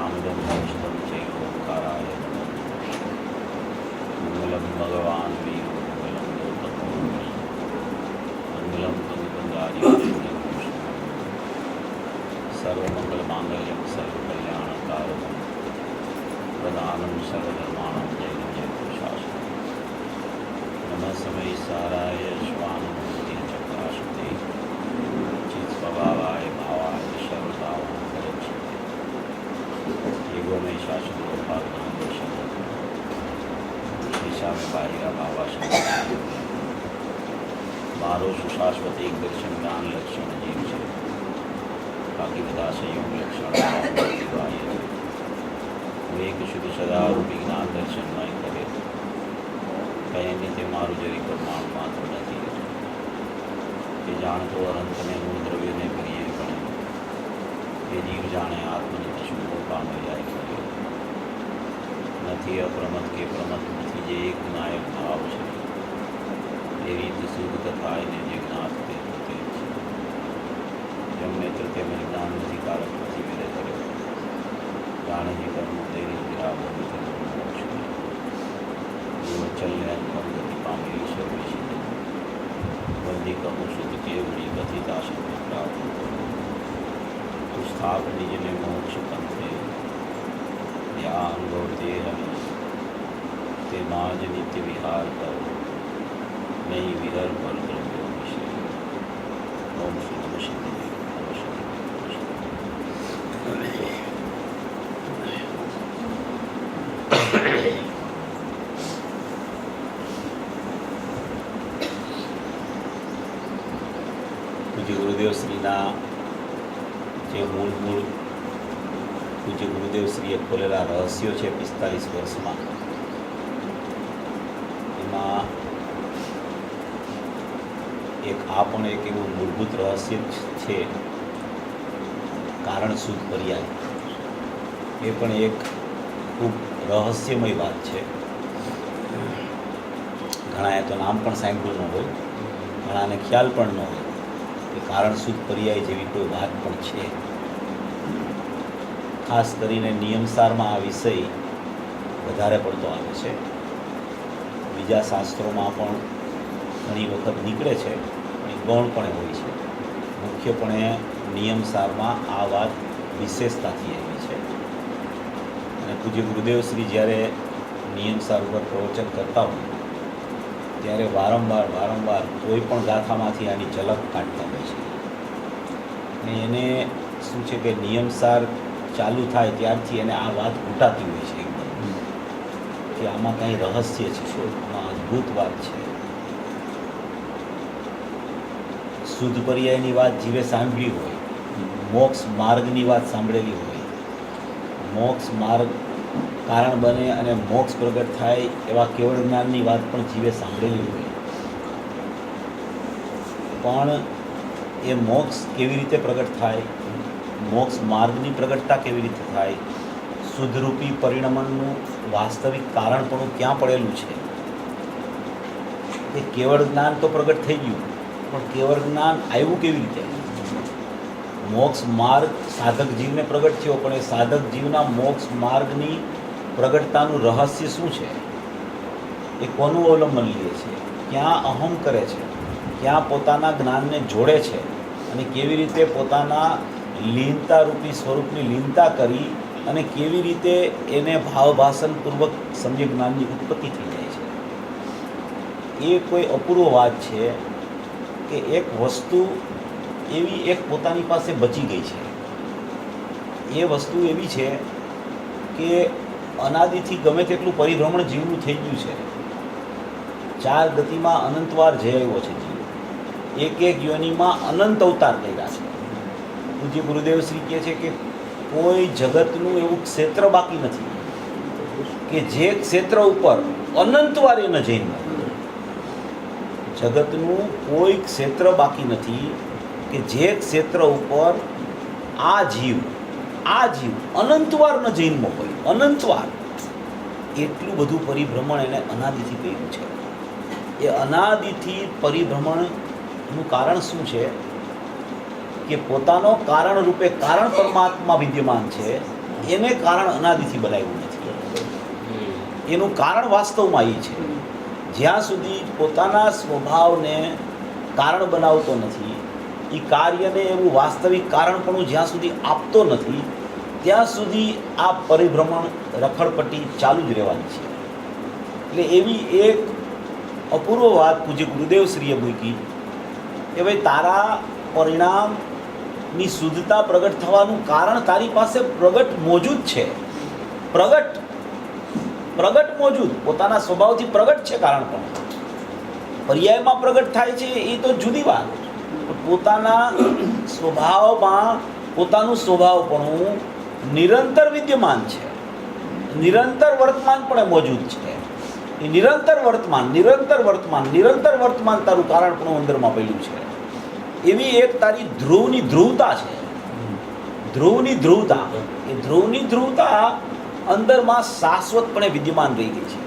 ज्ञानदं मोक्षदं चैवोंकाराय नमः। मंगलं भगवान् वीरो मंगलं गौतमोऽग्नि मंगलं गंगाधिपुष्णं सर्वमंगलमांगल्यं सर्वकल्याणकारकं प्रदानं सर्वधर्माणां जयं जयप्रशासनं नमः समय साराय स्वानुमूर्ति चक्राशुते चित्स्वभावाय भावाय सर्वभावांतरक्षते ego में शासन लोभाग्नाम दर्शन शीशा में बाहिरा भावाशन मारो सुशाश्वत एक दर्शन ज्ञान लक्षण जीव છે બાકી બધા સંયોગ લક્ષણ દિવાય છે હું એક શુદ્ધ સદારૂપી જ્ઞાન દર્શન નહીં કરે કયાની તે મારું જરી પ્રમાણ માત્ર નથી એ જાણતો અનંતને મૂળ દ્રવ્યને કરીએ પણ એ જીવ જાણે આત્મને કશું પામે જાય કરે નથી અપ્રમત કે પ્રમત નથી જે એક નાયક ભાવ છે એ રીત શુદ્ધ કથા એને જે જ્ઞાત તે પોતે છે જેમને તો તેમજ જ્ઞાન નથી કારક નથી વિદે કર્યો જાણે જે કર્મ તેની વિરામ મોક્ષ જીવચલને અનુપમ ગતિ પામેલી સર્વે છે વંદી કહું શુદ્ધ કેવડી કથિતા શબ્દ પ્રાપ્ત સ્થાપ નિજને મોક્ષ પંથે યા અનુભવ તે રમે તે માજ નિત્ય વિહાર કરો નહીં વિહર પર દ્રવ્યો વિશે ઓમ શ્રી નમઃ શિવાય પૂજ્ય ગુરુદેવ શ્રીના જે મૂળ પૂજ્ય ગુરુદેવ શ્રીએ ખોલેલા રહસ્યો છે 45 વર્ષમાં એમાં એક આ પણ એક એવું મૂળભૂત રહસ્ય છે કારણ શુદ્ધ પર્યાય એ પણ એક ખૂબ રહસ્યમય વાત છે ઘણાએ તો નામ પણ સાંભળ્યું ન હોય ઘણાને ખ્યાલ પણ ન હોય કે કારણ શુદ્ધ પર્યાય જેવી કોઈ વાત પણ છે ખાસ કરીને નિયમસારમાં આ વિષય વધારે પડતો આવે છે બીજા શાસ્ત્રોમાં પણ ઘણી વખત નીકળે છે પણ ગૌણ પણ હોય છે મુખ્યપણે નિયમસારમાં આ વાત વિશેષતાથી આવી છે અને પૂજ્ય ગુરુદેવ શ્રી જ્યારે નિયમસાર ઉપર પ્રવચન કરતા હોય ત્યારે વારંવાર કોઈ પણ ગાથામાંથી આની ઝલક કાઢતા હોય છે અને એને શું છે કે નિયમસાર ચાલુ થાય ત્યારથી એને આ વાત ઘૂંટાતી હોય છે એકદમ કે આમાં કંઈ રહસ્ય છે આમાં અદ્ભુત વાત છે શુદ્ધ પર્યાયની વાત જીવે સાંભળી હોય મોક્ષ માર્ગની વાત સાંભળેલી હોય મોક્ષ માર્ગ કારણ બને અને મોક્ષ પ્રગટ થાય એવા કેવળ જ્ઞાનની વાત પણ જીવે સાંભળેલી હોય પણ એ મોક્ષ કેવી રીતે પ્રગટ થાય મોક્ષ માર્ગની પ્રગટતા કેવી રીતે થાય શુદ્ધરૂપી પરિણમનનું વાસ્તવિક કારણ પણ ક્યાં પડેલું છે એ કેવળ જ્ઞાન તો પ્રગટ થઈ ગયું પણ કેવળ જ્ઞાન આવ્યું કેવી રીતે મોક્ષ માર્ગ સાધક જીવને પ્રગટ થયો પણ એ સાધક જીવના મોક્ષ માર્ગની પ્રગટતાનું રહસ્ય શું છે એ કોનું અવલંબન લે છે ક્યાં અહમ કરે છે ક્યાં પોતાના જ્ઞાનને જોડે છે અને કેવી રીતે પોતાના લીનતા રૂપી સ્વરૂપની લીનતા કરી અને કેવી રીતે એને ભાવભાષણપૂર્વક સમ્યક જ્ઞાનની ઉત્પત્તિ થઈ જાય છે એ કોઈ અપૂર્વ વાત છે કે એક વસ્તુ એવી એક પોતાની પાસે બચી ગઈ છે એ વસ્તુ એવી છે કે અનાદિથી ગમે તેટલું પરિભ્રમણ જીવનું થઈ ગયું છે 4 ગતિમાં અનંતવાર જઈ આવ્યો છે જીવ એક યોનિમાં અનંત અવતાર કર્યા છે પૂજ્ય ગુરુદેવ શ્રી કહે છે કે કોઈ જગતનું એવું ક્ષેત્ર બાકી નથી કે જે ક્ષેત્ર ઉપર અનંતવાર એ ન જઈને જગતનું કોઈ ક્ષેત્ર બાકી નથી કે જે ક્ષેત્ર ઉપર આ જીવ અનંતવાર ન જન્મ હોય અનંતવાર એટલું બધું પરિભ્રમણ એને અનાદિથી કર્યું છે એ અનાદિથી પરિભ્રમણનું કારણ શું છે કે પોતાનો કારણ રૂપે કારણ પરમાત્મા વિદ્યમાન છે એને કારણ અનાદિથી બનાવ્યું નથી. એનું કારણ વાસ્તવમાં એ છે, જ્યાં સુધી પોતાના સ્વભાવને કારણ બનાવતો નથી, એ કાર્યને એવું વાસ્તવિક કારણપણું જ્યાં સુધી આપતો નથી, ત્યાં સુધી આ પરિભ્રમણ રખડપટ્ટી ચાલુ જ રહેવાની છે. એટલે એવી એક અપૂર્વ વાત પૂજ્ય ગુરુદેવશ્રીએ મૂકી કે ભાઈ તારા પરિણામની શુદ્ધતા પ્રગટ થવાનું કારણ તારી પાસે પ્રગટ મોજૂદ છે. પ્રગટ મોજૂદ પોતાના સ્વભાવથી પ્રગટ છે. કારણ પણ પર્યાયમાં પ્રગટ થાય છે એ તો જુદી વાત. પોતાના સ્વભાવમાં પોતાનું સ્વભાવપણું નિરંતર વિદ્યમાન છે, નિરંતર વર્તમાનપણે મોજૂદ છે. એ નિરંતર વર્તમાન તારું કારણપણું અંદરમાં પડ્યું છે. એવી એક તારી ધ્રુવની ધ્રુવતા છે. ધ્રુવની ધ્રુવતા અંદરમાં શાશ્વતપણે વિદ્યમાન રહી ગઈ છે.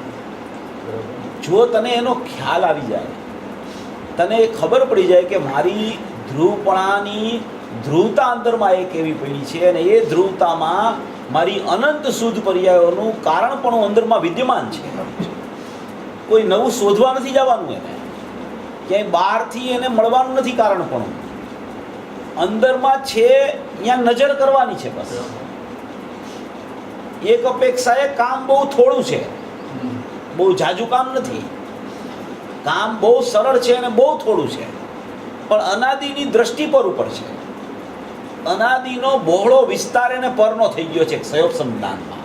જો તને એનો ખ્યાલ આવી જાય, તને ખબર પડી જાય કે મારી ધ્રુવપણાની ધ્રુવતા અંદરમાં એક એવી પડી છે અને એ ધ્રુવતામાં મારી અનંત શુદ્ધ પર્યાયોનું કારણપણું અંદરમાં વિદ્યમાન છે. કોઈ નવું શોધવા નથી જવાનું, એને ક્યાંય બહારથી એને મળવાનું નથી. કારણપણું અંદરમાં છે, અહીંયા નજર કરવાની છે બસ. એક અપેક્ષાએ કામ બહુ થોડું છે, બહુ જાજુ કામ નથી. કામ બહુ સરળ છે અને બહુ થોડું છે, પણ અનાદિની દ્રષ્ટિ પર ઉપર છે. અનાદિનો બહોળો વિસ્તાર એને પરનો થઈ ગયો છે ક્ષયોપસમ જ્ઞાનમાં.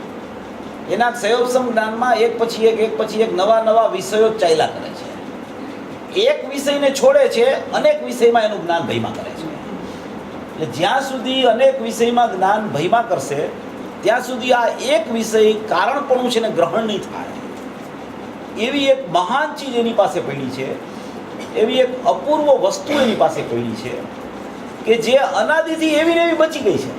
એના ક્ષયોપસમ જ્ઞાનમાં એક પછી એક નવા વિષયો ચાલ્યા કરે છે. એક વિષયને છોડે છે, અનેક વિષયમાં એનું જ્ઞાન ભયમાં કરે છે. એટલે જ્યાં સુધી અનેક વિષયમાં જ્ઞાન ભયમાં કરશે ત્યાં સુધી આ એક વિષય કારણપણું છે ને ગ્રહણ નહીં થાય. એવી એક મહાન ચીજ એની પાસે પડી છે, એવી એક અપૂર્વ વસ્તુ એની પાસે પડી છે કે જે અનાદિથી એવી ને એવી બચી ગઈ છે.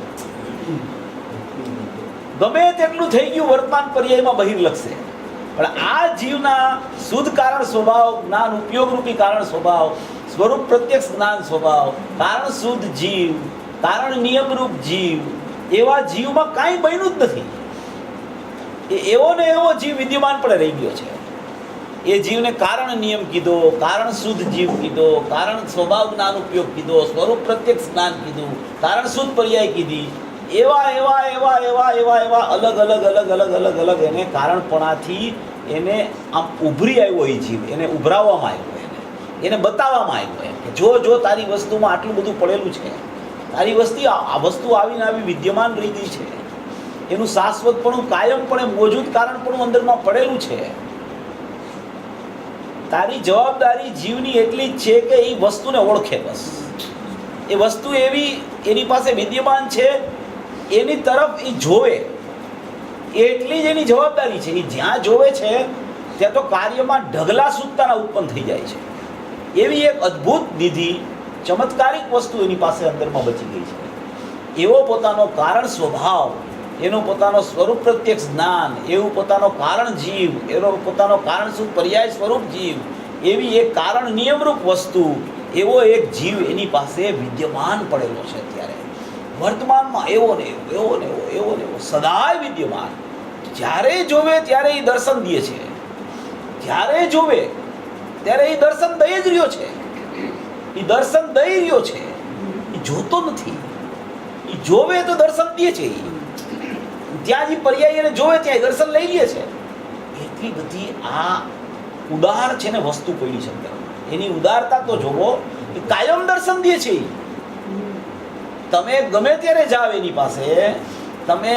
ગમે તેટલું થઈ ગયું વર્તમાન પર્યાયમાં બહિર્લક્ષે, પણ આ જીવના શુદ્ધ કારણ સ્વભાવ, જ્ઞાન ઉપયોગરૂપી કારણ સ્વભાવ, સ્વરૂપ પ્રત્યક્ષ જ્ઞાન સ્વભાવ, કારણ શુદ્ધ જીવ, કારણ નિયમરૂપ જીવ, એવા જીવમાં કાંઈ બન્યું જ નથી. એ એવો ને એવો જીવ વિદ્યમાન પણ રહી ગયો છે. એ જીવને કારણ નિયમ કીધો, કારણ શુદ્ધ જીવ કીધો, કારણ સ્વભાવ જ્ઞાન ઉપયોગ કીધો, સ્વરૂપ પ્રત્યક્ષ જ્ઞાન કીધું, કારણ શુદ્ધ પર્યાય કીધી. એવા અલગ એને કારણપણાથી એને આમ ઉભરી આવ્યો એ જીવ, એને ઉભરાવવામાં આવ્યો, એને બતાવવામાં આવ્યો કે જો તારી વસ્તુમાં આટલું બધું પડેલું છે, તારી આ વસ્તુ આવીને આવી વિદ્યમાન રહી ગઈ છે, એનું શાશ્વતપણું કાયમપણે મોજૂદ કારણપણું અંદરમાં પડેલું છે. તારી જવાબદારી જીવની એટલી જ છે કે એ વસ્તુને ઓળખે. બસ એ વસ્તુ એવી એની પાસે વિદ્યમાન છે, એની તરફ એ જોવે, એટલી જ એની જવાબદારી છે. એ જ્યાં જોવે છે ત્યાં તો કાર્યમાં ઢગલા સૂકતાના ઉત્પન્ન થઈ જાય છે. એવી એક અદ્ભુત નિધિ, ચમત્કારિક વસ્તુ એની પાસે અંદરમાં બચી ગઈ છે. એવો પોતાનો કારણ સ્વભાવ, એનું પોતાનો સ્વરૂપ પ્રત્યક્ષ જ્ઞાન, એવું પોતાનો કારણ જીવ, એનો પોતાનો કારણ શું પર્યાય સ્વરૂપ જીવ, એવી એક કારણ નિયમરૂપ વસ્તુ, એવો એક જીવ એની પાસે વિદ્યમાન પડેલો છે. અત્યારે વર્તમાનમાં એવો ને એવો સદાય વિદ્યમાન. જ્યારે જોવે ત્યારે એ દર્શન દે છે, જ્યારે જોવે ત્યારે એ દર્શન દઈ જ રહ્યો છે. એ દર્શન દઈ રહ્યો છે, એ જોતો નથી. એ જોવે તો દર્શન દે છે. જ્યાં જે પર્યાય એને જોવે ત્યાં દર્શન લઈ લે છે. એટલી બધી આ ઉદાર છે ને વસ્તુ પડી છે અંદર. એની ઉદારતા તો જોવો, એ કાયમ દર્શન દે છે. તમે ગમે ત્યારે જાઓ એની પાસે, તમે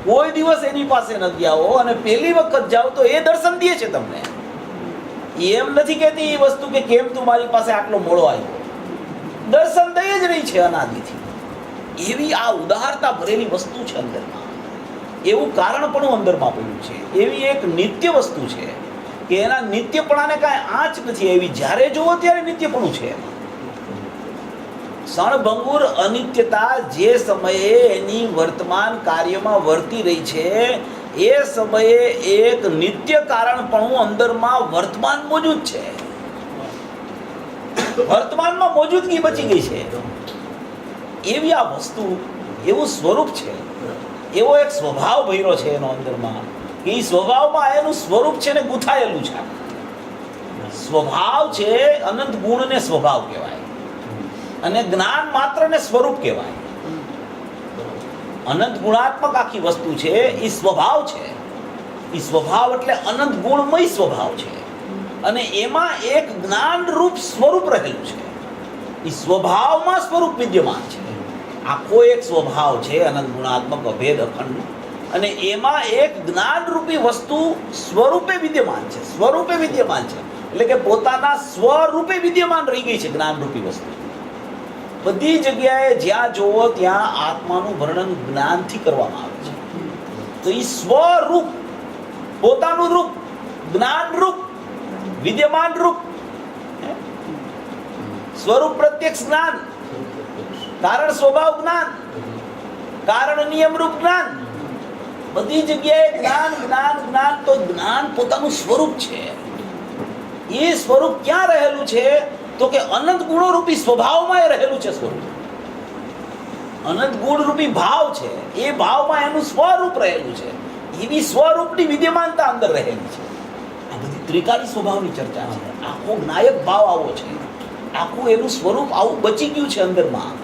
કોઈ દિવસ એની પાસે નથી આવો અને પહેલી વખત જાઓ તો એ દર્શન દે છે તમને. એમ નથી કહેતી એ વસ્તુ કે કેમ તું મારી પાસે આટલો મોડો આવ્યો, દર્શન દઈ જ રહી છે અનાદિથી. એવી આ ઉદારતા ભરેલી વસ્તુ છે અંદરમાં. એવું કારણપણું અંદરમાં પડ્યું છે. એવી એક નિત્ય વસ્તુ છે કે એના નિત્યપણાને કાંઈ આંચ નથી. એવી જ્યારે જોવો ત્યારે નિત્યપણું છે. ક્ષણભંગુર અનિત્યતા જે સમયે એની વર્તમાન કાર્યમાં વર્તી રહી છે, એ સમયે એક નિત્ય કારણપણું અંદરમાં વર્તમાન મોજૂદ છે. વર્તમાનમાં મોજૂદગી બચી ગઈ છે. એવી આ વસ્તુ, એવું સ્વરૂપ છે. એવો એક સ્વભાવ ભર્યો છે એનો અંદરમાં કે એ સ્વભાવમાં એનું સ્વરૂપ છે ને ગૂંથાયેલું છે. સ્વભાવ છે અનંત ગુણને સ્વભાવ કહેવાય અને જ્ઞાન માત્ર ને સ્વરૂપ કહેવાય. અનંત ગુણાત્મક આખી વસ્તુ છે એ સ્વભાવ છે. એ સ્વભાવ એટલે અનંત ગુણમય સ્વભાવ છે અને એમાં એક જ્ઞાન રૂપ સ્વરૂપ રહેલું છે. એ સ્વભાવમાં સ્વરૂપ વિદ્યમાન છે. આખો એક સ્વભાવ છે અનંત ગુણાત્મક અભેદ અખંડ અને એમાં એક જ્ઞાન રૂપી વસ્તુ સ્વરૂપે વિદ્યમાન છે. સ્વરૂપે વિદ્યમાન છે એટલે કે પોતાના સ્વરૂપે વિદ્યમાન રહી ગઈ છે જ્ઞાન રૂપી વસ્તુ. બધી જગ્યાએ જ્યાં જોવો ત્યાં આત્માનું વર્ણન જ્ઞાનથી કરવામાં આવે છે. તો એ સ્વરૂપ પોતાનું રૂપ જ્ઞાન રૂપ વિદ્યમાન રૂપ સ્વરૂપ પ્રત્યક્ષ જ્ઞાન કારણ સ્વભાવ જ્ઞાન કારણ નિયમ રૂપ જ્ઞાન બધી જગ્યાએ જ્ઞાન જ્ઞાન જ્ઞાન. તો જ્ઞાન પોતાનું સ્વરૂપ છે. એ સ્વરૂપ ક્યાં રહેલું છે તો કે અનંત ગુણો રૂપી સ્વભાવમાં એ રહેલું છે. સ્વરૂપ અનંત ગુણ રૂપી ભાવ છે. એ ભાવમાં એનું સ્વરૂપ રહેલું છે. એવી સ્વરૂપની વિદ્યમાનતા અંદર રહેલી છે. આ બધી ત્રિકાળી સ્વભાવની ચર્ચા છે. આખો નાયક ભાવ આવો છે. આખું એનું સ્વરૂપ આવું બચી ગયું છે અંદરમાં.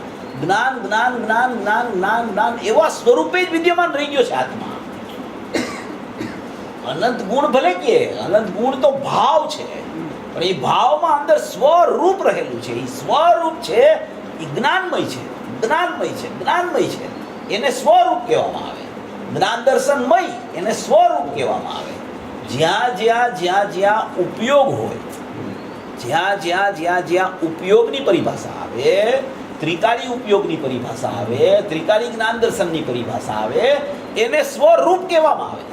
જ્ઞાન જ્ઞાન જ્ઞાન જ્ઞાન જ્ઞાન જ્ઞાન એવા સ્વરૂપે જ વિદ્યમાન રહી ગયો છે આત્મા. અનંત ગુણ ભલે કે અનંત ગુણ તો ભાવ છે પણ એ ભાવમાં અંદર સ્વરૂપ રહેલું છે. એ સ્વરૂપ છે એ જ્ઞાનમય છે. જ્ઞાનમય છે જ્ઞાનમય છે એને સ્વરૂપ કહેવામાં આવે. જ્ઞાન દર્શનમય એને સ્વરૂપ કહેવામાં આવે. જ્યાં જ્યાં જ્યાં જ્યાં ઉપયોગ હોય જ્યાં જ્યાં જ્યાં જ્યાં ઉપયોગની પરિભાષા આવે ત્રિકાળી ઉપયોગની પરિભાષા આવે ત્રિકાળી જ્ઞાન દર્શનની પરિભાષા આવે એને સ્વરૂપ કહેવામાં આવે.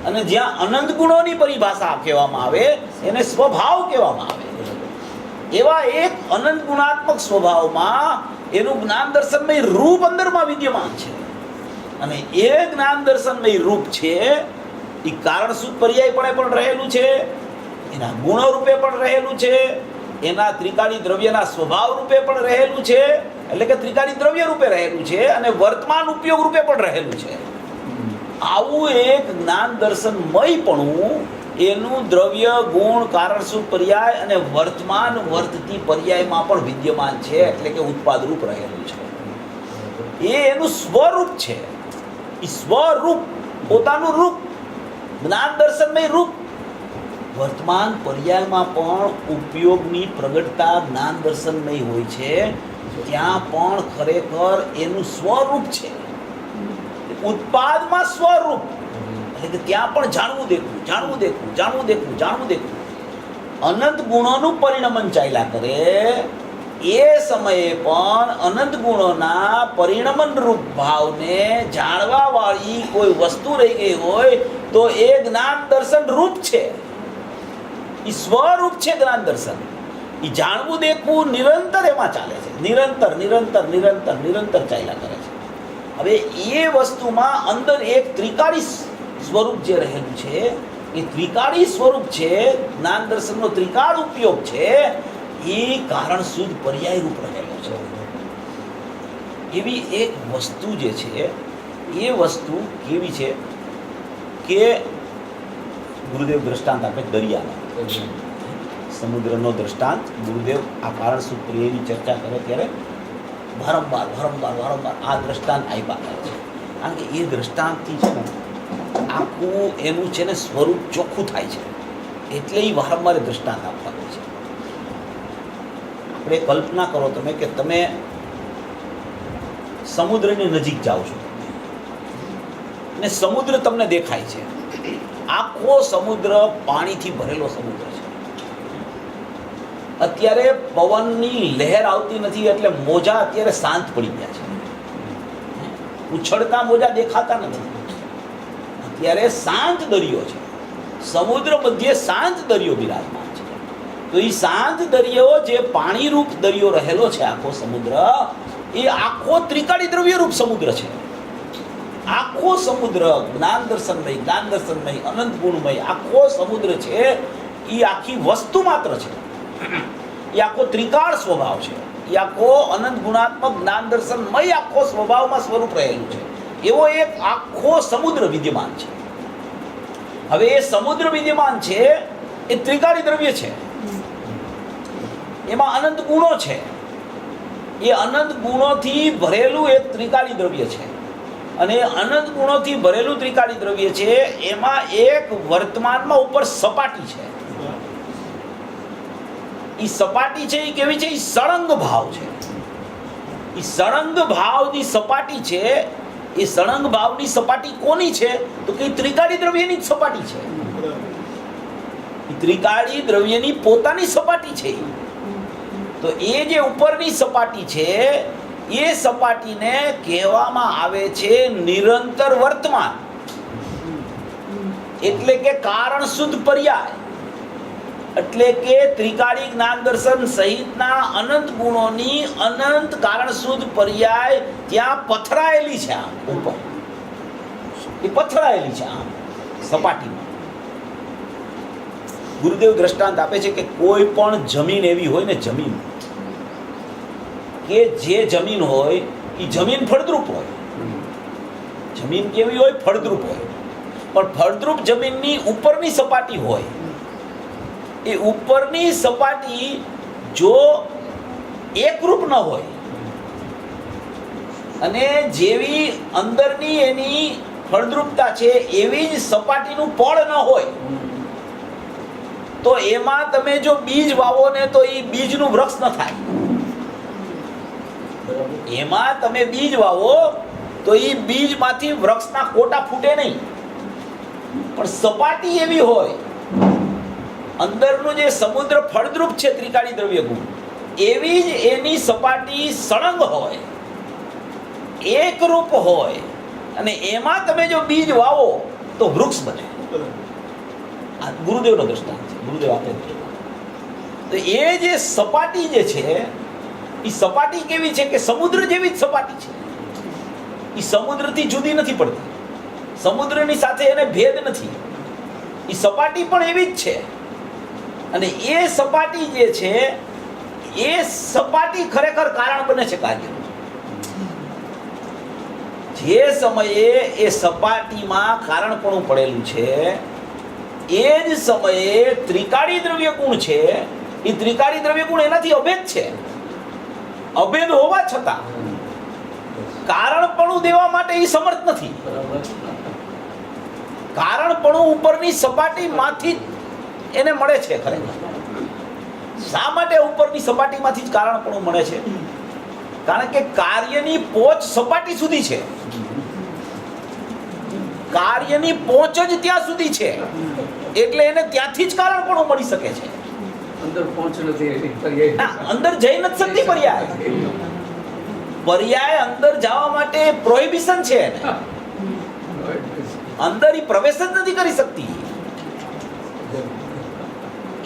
અને જ્યાં અનંત ગુણોની પરિભાષા કહેવામાં આવે એને સ્વભાવ કહેવામાં આવે. એવા એક અનંત ગુણાત્મક સ્વભાવમાં એનું જ્ઞાન દર્શનમય રૂપ અંદરમાં વિદ્યમાન છે અને એ જ્ઞાન દર્શનમય રૂપ છે એ કારણ શુદ્ધ પર્યાયપણે પણ રહેલું છે. એના ગુણો રૂપે પણ રહેલું છે. એના ત્રિકાળી દ્રવ્યના સ્વભાવ રૂપે પણ રહેલું છે એટલે કે ત્રિકાળી દ્રવ્ય રૂપે રહેલું છે અને વર્તમાન ઉપયોગ રૂપે પણ રહેલું છે. આવું એક જ્ઞાન દર્શનમયપણું એનું દ્રવ્ય ગુણ કારણ શુદ્ધ પર્યાય અને વર્તમાન વર્તતી પર્યાયમાં પણ વિદ્યમાન છે એટલે કે ઉત્પાદ રૂપ રહેલું છે. એ એનું સ્વરૂપ છે. એ સ્વરૂપ પોતાનું રૂપ જ્ઞાન દર્શનમય રૂપ વર્તમાન પર્યાયમાં પણ ઉપયોગની પ્રગટતા જ્ઞાન દર્શનમય હોય છે. ત્યાં પણ ખરેખર એનું સ્વરૂપ છે. ઉત્પાદમાં સ્વરૂપ એટલે કે ત્યાં પણ જાણવું દેખવું જાણવું દેખવું જાણવું દેખવું જાણવું દેખવું અનંત ગુણોનું પરિણમન ચાલ્યા કરે. એ સમયે પણ અનંત ગુણોના પરિણમન રૂપ ભાવને જાણવા વાળી કોઈ વસ્તુ રહી ગઈ હોય તો એ જ્ઞાન દર્શન રૂપ છે. એ સ્વરૂપ છે જ્ઞાન દર્શન. એ જાણવું દેખવું નિરંતર એમાં ચાલે છે. નિરંતર નિરંતર નિરંતર નિરંતર ચાલ્યા કરે છે. હવે એ વસ્તુમાં અંદર એક ત્રિકાળી સ્વરૂપ જે રહેલું છે એ ત્રિકાળી સ્વરૂપ છે જ્ઞાન દર્શનનો ત્રિકાળ ઉપયોગ છે એ કારણ શુદ્ધ પર્યાય રૂપ રહેલો છે. એવી એક વસ્તુ જે છે એ વસ્તુ કેવી છે કે ગુરુદેવ દ્રષ્ટાંત આપે દરિયાનો સમુદ્રનો દ્રષ્ટાંત ગુરુદેવ આ કારણ શુદ્ધ પર્યાયની ચર્ચા કરે ત્યારે વારંવાર વારંવાર વારંવાર આ દ્રષ્ટાંત આપ્યા કરે છે. કારણ કે એ દ્રષ્ટાંતથી છે ને આખું એનું છે ને સ્વરૂપ ચોખ્ખું થાય છે એટલે એ વારંવાર દ્રષ્ટાંત આપવા હોય છે. આપણે કલ્પના કરો તમે કે તમે સમુદ્રની નજીક જાઓ છો અને સમુદ્ર તમને દેખાય છે. આખો સમુદ્ર પાણીથી ભરેલો સમુદ્ર છે. અત્યારે પવનની લહેર આવતી નથી એટલે મોજા અત્યારે શાંત પડી ગયા છે. ઉછળતા મોજા દેખાતા નથી. અત્યારે શાંત દરિયો છે. સમુદ્ર મધ્યે શાંત દરિયો બિરાજમાન છે. તો એ શાંત દરિયો જે પાણીરૂપ દરિયો રહેલો છે આખો સમુદ્ર એ આખો ત્રિકાળી દ્રવ્યરૂપ સમુદ્ર છે. આખો સમુદ્ર જ્ઞાન દર્શનમય અનંત ગુણમય આખો સમુદ્ર છે. એ આખી વસ્તુ માત્ર છે. એ આખો ત્રિકાળ સ્વભાવ છે. એ આખો અનંત ગુણાત્મક જ્ઞાન દર્શનમય આખો સ્વભાવમાં સ્વરૂપ રહેલું છે. એવો એક આખો સમુદ્ર વિદ્યમાન છે. હવે એ સમુદ્ર વિદ્યમાન છે એ ત્રિકાળી દ્રવ્ય છે, એમાં અનંત ગુણો છે. એ અનંત ગુણોથી ભરેલું એક ત્રિકાળી દ્રવ્ય છે, અને અનંત ગુણોથી ભરેલું ત્રિકાળી દ્રવ્ય છે. એમાં એક વર્તમાનમાં ઉપર સપાટી છે. એ સપાટી છે એ કેવી છે? એ સળંગ ભાવ છે. એ સળંગ ભાવની સપાટી છે. એ સળંગ ભાવની સપાટી કોની છે? તો કે ત્રિકાળી દ્રવ્યની જ સપાટી છે. ત્રિકાળી દ્રવ્યની પોતાની સપાટી છે. તો એ જે ઉપરની સપાટી છે એ સપાટીને કહેવામાં આવે છે નિરંતર વર્તમાન, એટલે કે કારણ શુદ્ધ પર્યાય. એટલે કે ત્રિકાળી જ્ઞાન દર્શન સહિતના અનંત ગુણોની અનંત કારણ શુદ્ધ પર્યાય ત્યાં પથરાયેલી છે. આમ ઉપર એ પથરાયેલી છે આમ સપાટીમાં. ગુરુદેવ દ્રષ્ટાંત આપે છે કે કોઈ પણ જમીન એવી હોય ને, જમીન કે જે જમીન હોય એ જમીન ફળદ્રુપ હોય. જમીન કેવી હોય? ફળદ્રુપ હોય. પણ ફળદ્રુપ જમીનની ઉપરની સપાટી હોય, એ ઉપરની સપાટી જો એકરૂપ ન હોય અને જેવી અંદરની એની ફળદ્રુપતા છે એવી જ સપાટીનું પળ ન હોય, તો એમાં તમે જો બીજ વાવો ને તો એ બીજનું વૃક્ષ ન થાય. એમાં તમે બીજ વાવો તો એ બીજમાંથી વૃક્ષના કોટા ફૂટે નહીં. પણ સપાટી એવી હોય, અંદરનું જે સમુદ્ર ફળદ્રુપ છે ત્રિકાળી દ્રવ્ય ગુણ, એવી જ એની સપાટી સળંગ હોય, એકરૂપ હોય, અને એમાં તમે જો બીજ વાવો તો વૃક્ષ બને. આ ગુરુદેવનો દ્રષ્ટાંત છે. ગુરુદેવ આપે છે. તો એ જે સપાટી જે છે એ સપાટી કેવી છે કે સમુદ્ર જેવી જ સપાટી છે. એ સમુદ્રથી જુદી નથી પડતી, સમુદ્રની સાથે એને ભેદ નથી. એ સપાટી પણ એવી જ છે. અને એ સપાટી જે છે એ સપાટી ખરેખર કારણ બને છે કાર્યનું. જે સમયે એ સપાટીમાં કારણપણું પડેલું છે એ જ સમયે ત્રિકાળી દ્રવ્ય ગુણ છે. એ ત્રિકાળી દ્રવ્ય ગુણ એનાથી અભેદ છે. અભેદ હોવા છતાં કારણપણું દેવા માટે એ સમર્થ નથી. કારણપણું ઉપરની સપાટીમાંથી એને મળે છે. ખરેખર શા માટે ઉપરની સપાટીમાંથી જ કારણપણું મળે છે? કારણ કે કાર્યની પહોંચ સપાટી સુધી છે. કાર્યની પહોંચ જ ત્યાં સુધી છે, એટલે એને ત્યાંથી જ કારણપણું મળી શકે છે. અંદર પહોંચ નથી, અંદર જઈ નથી શકતી પર્યાય. પર્યાય અંદર જવા માટે પ્રોહિબિશન છે એને. અંદર ઈ પ્રવેશ જ નથી કરી શકતી.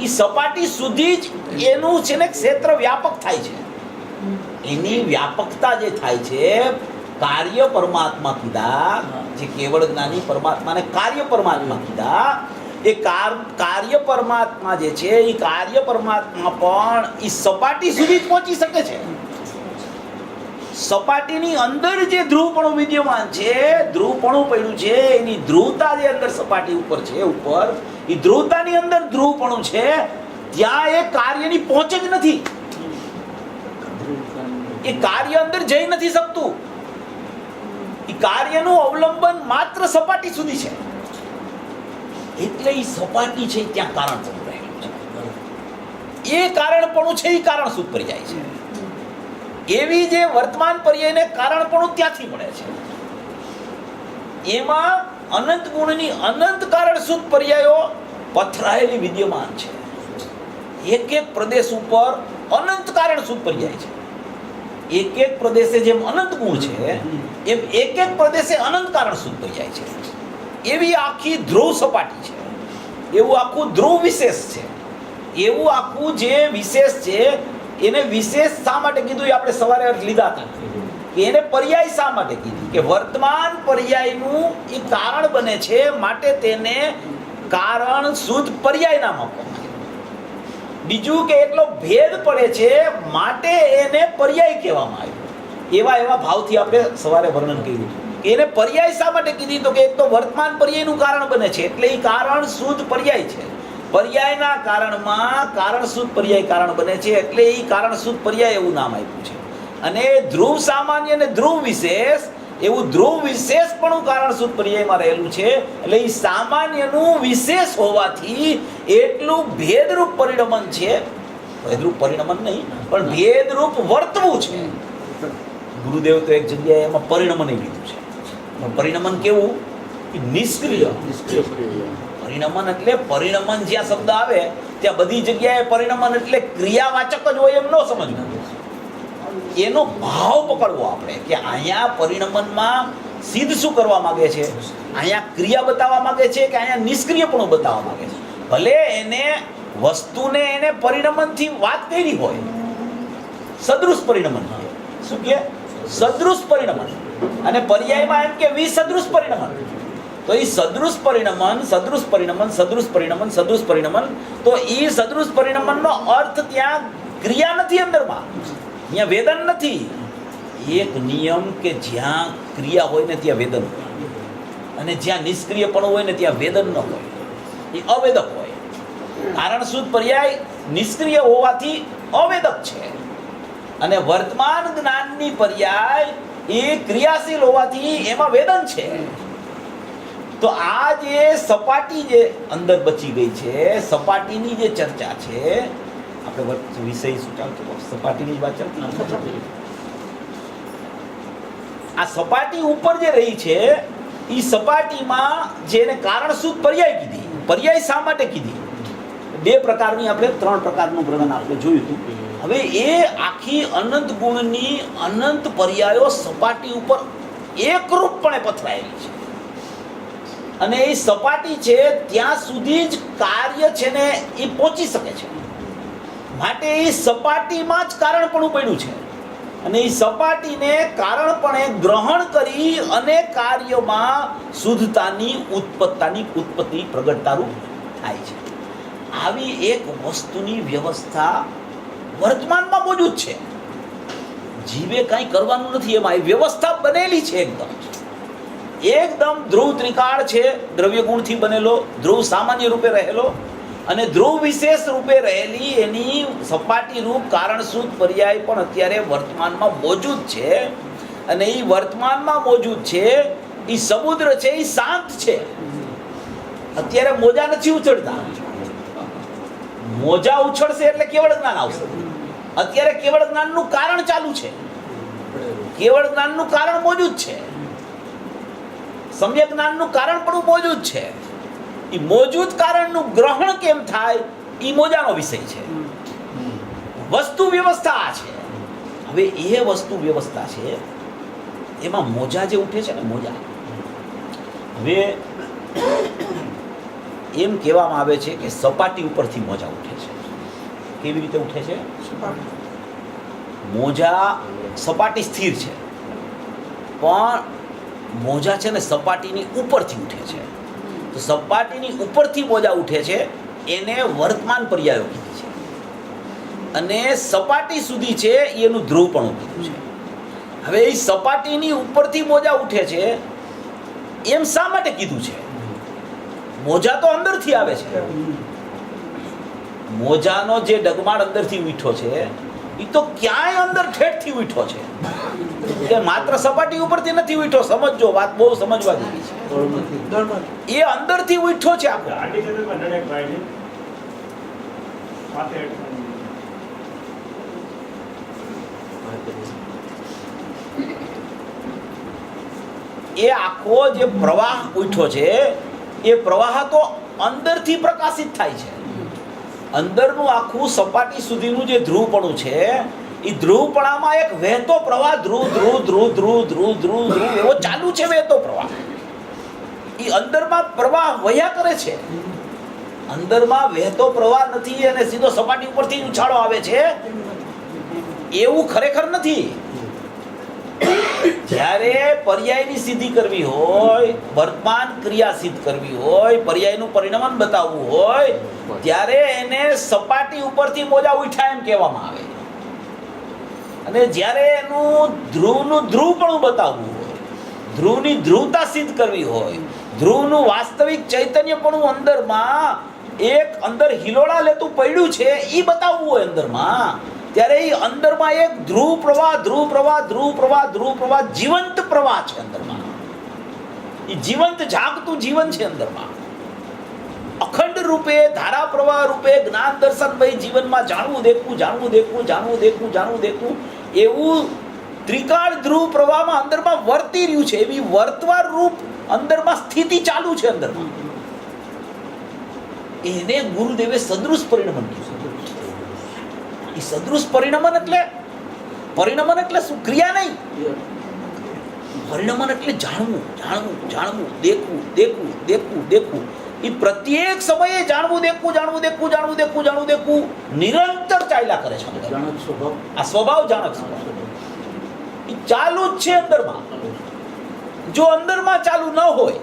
ઈ સપાટી સુધી જ એનું છે ને ક્ષેત્ર વ્યાપક થાય છે. એની વ્યાપકતા જે થાય છે, કાર્ય પરમાત્મા કીધા, જે કેવળ જ્ઞાની પરમાત્માને કાર્ય પરમાત્મા કીધા. એ કાર્ય પરમાત્મા જે છે એ કાર્ય પરમાત્મા પણ એ સપાટી સુધી જ પહોંચી શકે છે. સપાટીની અંદર જે ધ્રુવપણું વિદ્યમાન છે, ધ્રુવપણું પડ્યું છે, એની ધ્રુવતા જે અંદર સપાટી ઉપર છે, ઉપર એ ધ્રુવતાની અંદર ધ્રુવપણું છે, ત્યાં એ કાર્યની પહોંચ જ નથી. એ કાર્ય અંદર જઈ નથી શકતું. એ કાર્યનું અવલંબન માત્ર સપાટી સુધી છે. એટલે એ સપાટી છે ત્યાં કારણપણું રહેલું છે. એ કારણપણું છે એ કારણ શુદ્ધ પર્યાય છે. એવી જે વર્તમાન પર્યાયને કારણપણું ત્યાંથી મળે છે. એમાં અનંત ગુણની અનંત કારણ શુદ્ધ પર્યાયો પથરાયેલી વિદ્યમાન છે. એક એક પ્રદેશ ઉપર અનંત કારણ શુદ્ધ પર્યાય છે. એક એક પ્રદેશે જેમ અનંત ગુણ છે એમ એક એક પ્રદેશે અનંત કારણ શુદ્ધ પર્યાય છે. એવી આખી ધ્રુવ સપાટી છે. એવું આખું ધ્રુવ વિશેષ છે. એવું આખું જે વિશેષ છે એને વિશેષ શા માટે કીધું એ આપણે સવારે અર્થ લીધા હતા કે એને પર્યાય શા માટે કીધું કે વર્તમાન પર્યાયનું એ કારણ બને છે, માટે તેને કારણ શુદ્ધ પર્યાય નામ આપવામાં આવ્યું. બીજું કે એટલો ભેદ પડે છે માટે એને પર્યાય કહેવામાં આવ્યો. એવા ભાવથી આપણે સવારે વર્ણન કર્યું હતું. કે એને પર્યાય શા માટે કીધી? તો કે એક તો વર્તમાન પર્યાયનું કારણ બને છે એટલે એ કારણ શુદ્ધ પર્યાય છે. પર્યાયના કારણમાં કારણ શુદ્ધ પર્યાય કારણ બને છે એટલે એ કારણ શુદ્ધ પર્યાય એવું નામ આપ્યું છે. અને ધ્રુવ સામાન્ય અને ધ્રુવ વિશેષ એવું ધ્રુવ વિશેષપણું કારણ શુદ્ધ પર્યાયમાં રહેલું છે એટલે એ સામાન્યનું વિશેષ હોવાથી એટલું ભેદરૂપ પરિણમન છે. ભેદરૂપ પરિણમન નહીં પણ ભેદરૂપ વર્તવું છે. ગુરુદેવ તો એક જગ્યાએ એમાં પરિણમન લીધું છે. પણ પરિણમન કેવું? નિષ્ક્રિય. પરિણમન એટલે પરિણમન જ્યાં શબ્દ આવે ત્યાં બધી જગ્યાએ પરિણમન એટલે ક્રિયાવાચક જ હોય એમ ન સમજવું. એનો ભાવ પકડવો આપણે કે અહીંયા પરિણમનમાં સિદ્ધ શું કરવા માંગે છે, અહીંયા ક્રિયા બતાવવા માંગે છે કે અહીંયા નિષ્ક્રિયપણું બતાવવા માંગે છે. ભલે એને વસ્તુને એને પરિણમનથી વાત કરી હોય, સદૃશ પરિણમન. શું કે? સદૃશ પરિણમન. અને પર્યાયમાં એમ કે વિસદૃશ પરિણમન. તો એ સદૃશ પરિણમન, સદૃશ પરિણમન, સદૃશ પરિણમન, સદૃશ પરિણમન, તો એ સદૃશ પરિણમનનો અર્થ ત્યાં ક્રિયા નથી અંદરમાં, અહીંયા વેદન નથી. એક નિયમ કે જ્યાં ક્રિયા હોય ને ત્યાં વેદન હોય અને જ્યાં નિષ્ક્રિયપણું હોય ને ત્યાં વેદન ન હોય, એ અવેદક હોય. કારણ શુદ્ધ પર્યાય નિષ્ક્રિય હોવાથી અવેદક છે અને વર્તમાન જ્ઞાનની પર્યાય એ ક્રિયાશીલ હોવાથી એમાં વેદન છે. તો આ જે સપાટી જે અંદર બચી ગઈ છે, સપાટીની જે ચર્ચા છે, આપણે વિષય શું ચાલતો? સપાટીની જ વાત ચાલતી. આ સપાટી ઉપર જે રહી છે એ સપાટીમાં જેને કારણ શુદ્ધ પર્યાય કીધી. પર્યાય શા માટે કીધી? બે પ્રકારની, આપણે ત્રણ પ્રકારનું વર્ણન આપણે જોયું હતું. હવે એ આખી અનંત ગુણની અનંત પર્યાયો સપાટી ઉપર એકરૂપપણે પથરાયેલી છે અને એ સપાટી છે ત્યાં સુધી જ કાર્ય છે ને એ પહોંચી શકે છે. માટે એ સપાટીમાં જ કારણપણું પડ્યું છે અને એ સપાટીને કારણપણે ગ્રહણ કરી અને કાર્યમાં શુદ્ધતાની ઉત્પત્તિ પ્રગટતારૂપ થાય છે. આવી એક વસ્તુની વ્યવસ્થા વર્તમાનમાં મોજૂદ છે. જીવે કાંઈ કરવાનું નથી, એમાં એ વ્યવસ્થા બનેલી છે. એકદમ ધ્રુવ ત્રિકાળ છે, દ્રવ્ય ગુણથી બનેલો, ધ્રુવ સામાન્ય રૂપે રહેલો અને ધ્રુવ વિશેષ રૂપે રહેલી એની સપાટી રૂપ કારણ શુદ્ધ પર્યાય પણ અત્યારે વર્તમાનમાં મોજૂદ છે. અને એ વર્તમાનમાં મોજૂદ છે. એ સમુદ્ર છે, એ શાંત છે. અત્યારે મોજા નથી ઉછળતા. મોજા ઉછળશે એટલે કેવળ જ્ઞાન આવશે. અત્યારે કેવળ જ્ઞાનનું કારણ ચાલુ છે, કેવળ જ્ઞાનનું કારણ મોજૂદ છે, સમ્યક જ્ઞાનનું કારણ પણ મોજૂદ છે. એ મોજૂદ કારણનું ગ્રહણ કેમ થાય એ મોજાનો વિષય છે. વસ્તુ વ્યવસ્થા આ છે. હવે એ વસ્તુ વ્યવસ્થા છે એમાં મોજા જે ઉઠે છે ને, મોજા, હવે એમ કહેવામાં આવે છે કે સપાટી ઉપરથી મોજા ઉઠે છે. કેવી રીતે ઉઠે છે? મોજા સપાટી સ્થિર છે પણ મોજા છે ને સપાટીની ઉપરથી ઉઠે છે. તો સપાટીની ઉપરથી મોજા ઉઠે છે એને વર્તમાન પર્યાયો કીધી છે અને સપાટી સુધી છે એનું ધ્રુવપણું કીધું છે. હવે એ સપાટીની ઉપરથી મોજા ઉઠે છે એમ શા માટે કીધું છે? મોજા તો અંદરથી આવે છે. મોજાનો જે ડગમાળ અંદરથી ઉઠ્યો છે એ તો ક્યાંય અંદર ઠેઠથી ઉઠ્યો છે કે માત્ર સપાટી ઉપરથી નથી ઉઠ્યો. સમજો, વાત બહુ સમજવા જેવી છે. એ અંદરથી ઉઠ્યો છે આખો. એ આખો જે પ્રવાહ ઉઠ્યો છે એ પ્રવાહ તો અંદરથી પ્રકાશિત થાય છે. અંદરનું આખું સપાટી સુધીનું જે ધ્રુવપણું છે એ ધ્રુવપણામાં એક વહેતો પ્રવાહ ધ્રુવ ધ્રુવ ધ્રુવ ધ્રુવ ધ્રુવ ધ્રુવ ધ્રુવ એવો ચાલુ છે. વહેતો પ્રવાહ એ અંદરમાં પ્રવાહ વહ્યા કરે છે. અંદરમાં વહેતો પ્રવાહ નથી અને સીધો સપાટી ઉપરથી ઉછાળો આવે છે એવું ખરેખર નથી. જ્યારે પર્યાયની સિદ્ધિ કરવી હોય, વર્તમાન ક્રિયા સિદ્ધ કરવી હોય, પર્યાયનું પરિણમન બતાવવું હોય ત્યારે એને સપાટી ઉપરથી મોજા ઉઠ્યા એમ કહેવામાં આવે. અને જ્યારે એનું ધ્રુવનું ધ્રુવપણું બતાવવું હોય, ધ્રુવની ધ્રુવતા સિદ્ધ કરવી હોય, ધ્રુવનું વાસ્તવિક ચૈતન્યપણું અંદરમાં એક અંદર હિલોળા લેતું પડ્યું છે એ બતાવવું હોય અંદરમાં, ત્યારે એ અંદરમાં એક ધ્રુવ પ્રવાહ ધ્રુવ પ્રવાહ ધ્રુવ પ્રવાહ ધ્રુવ પ્રવાહ જીવંત પ્રવાહ છે અંદરમાં. એ જીવંત જાગતું જીવન છે અંદરમાં. અખંડ રૂપે ધારા પ્રવાહ રૂપે જ્ઞાન દર્શન ભાઈ જીવનમાં જાણવું દેખવું જાણવું દેખવું જાણવું દેખવું જાણવું દેખવું એવું ત્રિકાળ ધ્રુવ પ્રવાહમાં અંદરમાં વર્તી રહ્યું છે. એવી વર્તવાર રૂપ અંદરમાં સ્થિતિ ચાલુ છે અંદરમાં. એને ગુરુદેવે સદૃશ પરિણમન કીધું. એ સદૃશ પરિણમન એટલે શું? ક્રિયા નહીં. પરિણમન એટલે જાણવું જાણવું જાણવું, દેખવું દેખવું દેખવું દેખવું. એ પ્રત્યેક સમયે જાણવું દેખવું જાણવું દેખવું જાણવું દેખવું જાણવું દેખવું નિરંતર ચાલ્યા કરે છે. આ સ્વભાવ જાણક સ્વભાવ એ ચાલુ જ છે અંદરમાં. જો અંદરમાં ચાલુ ન હોય,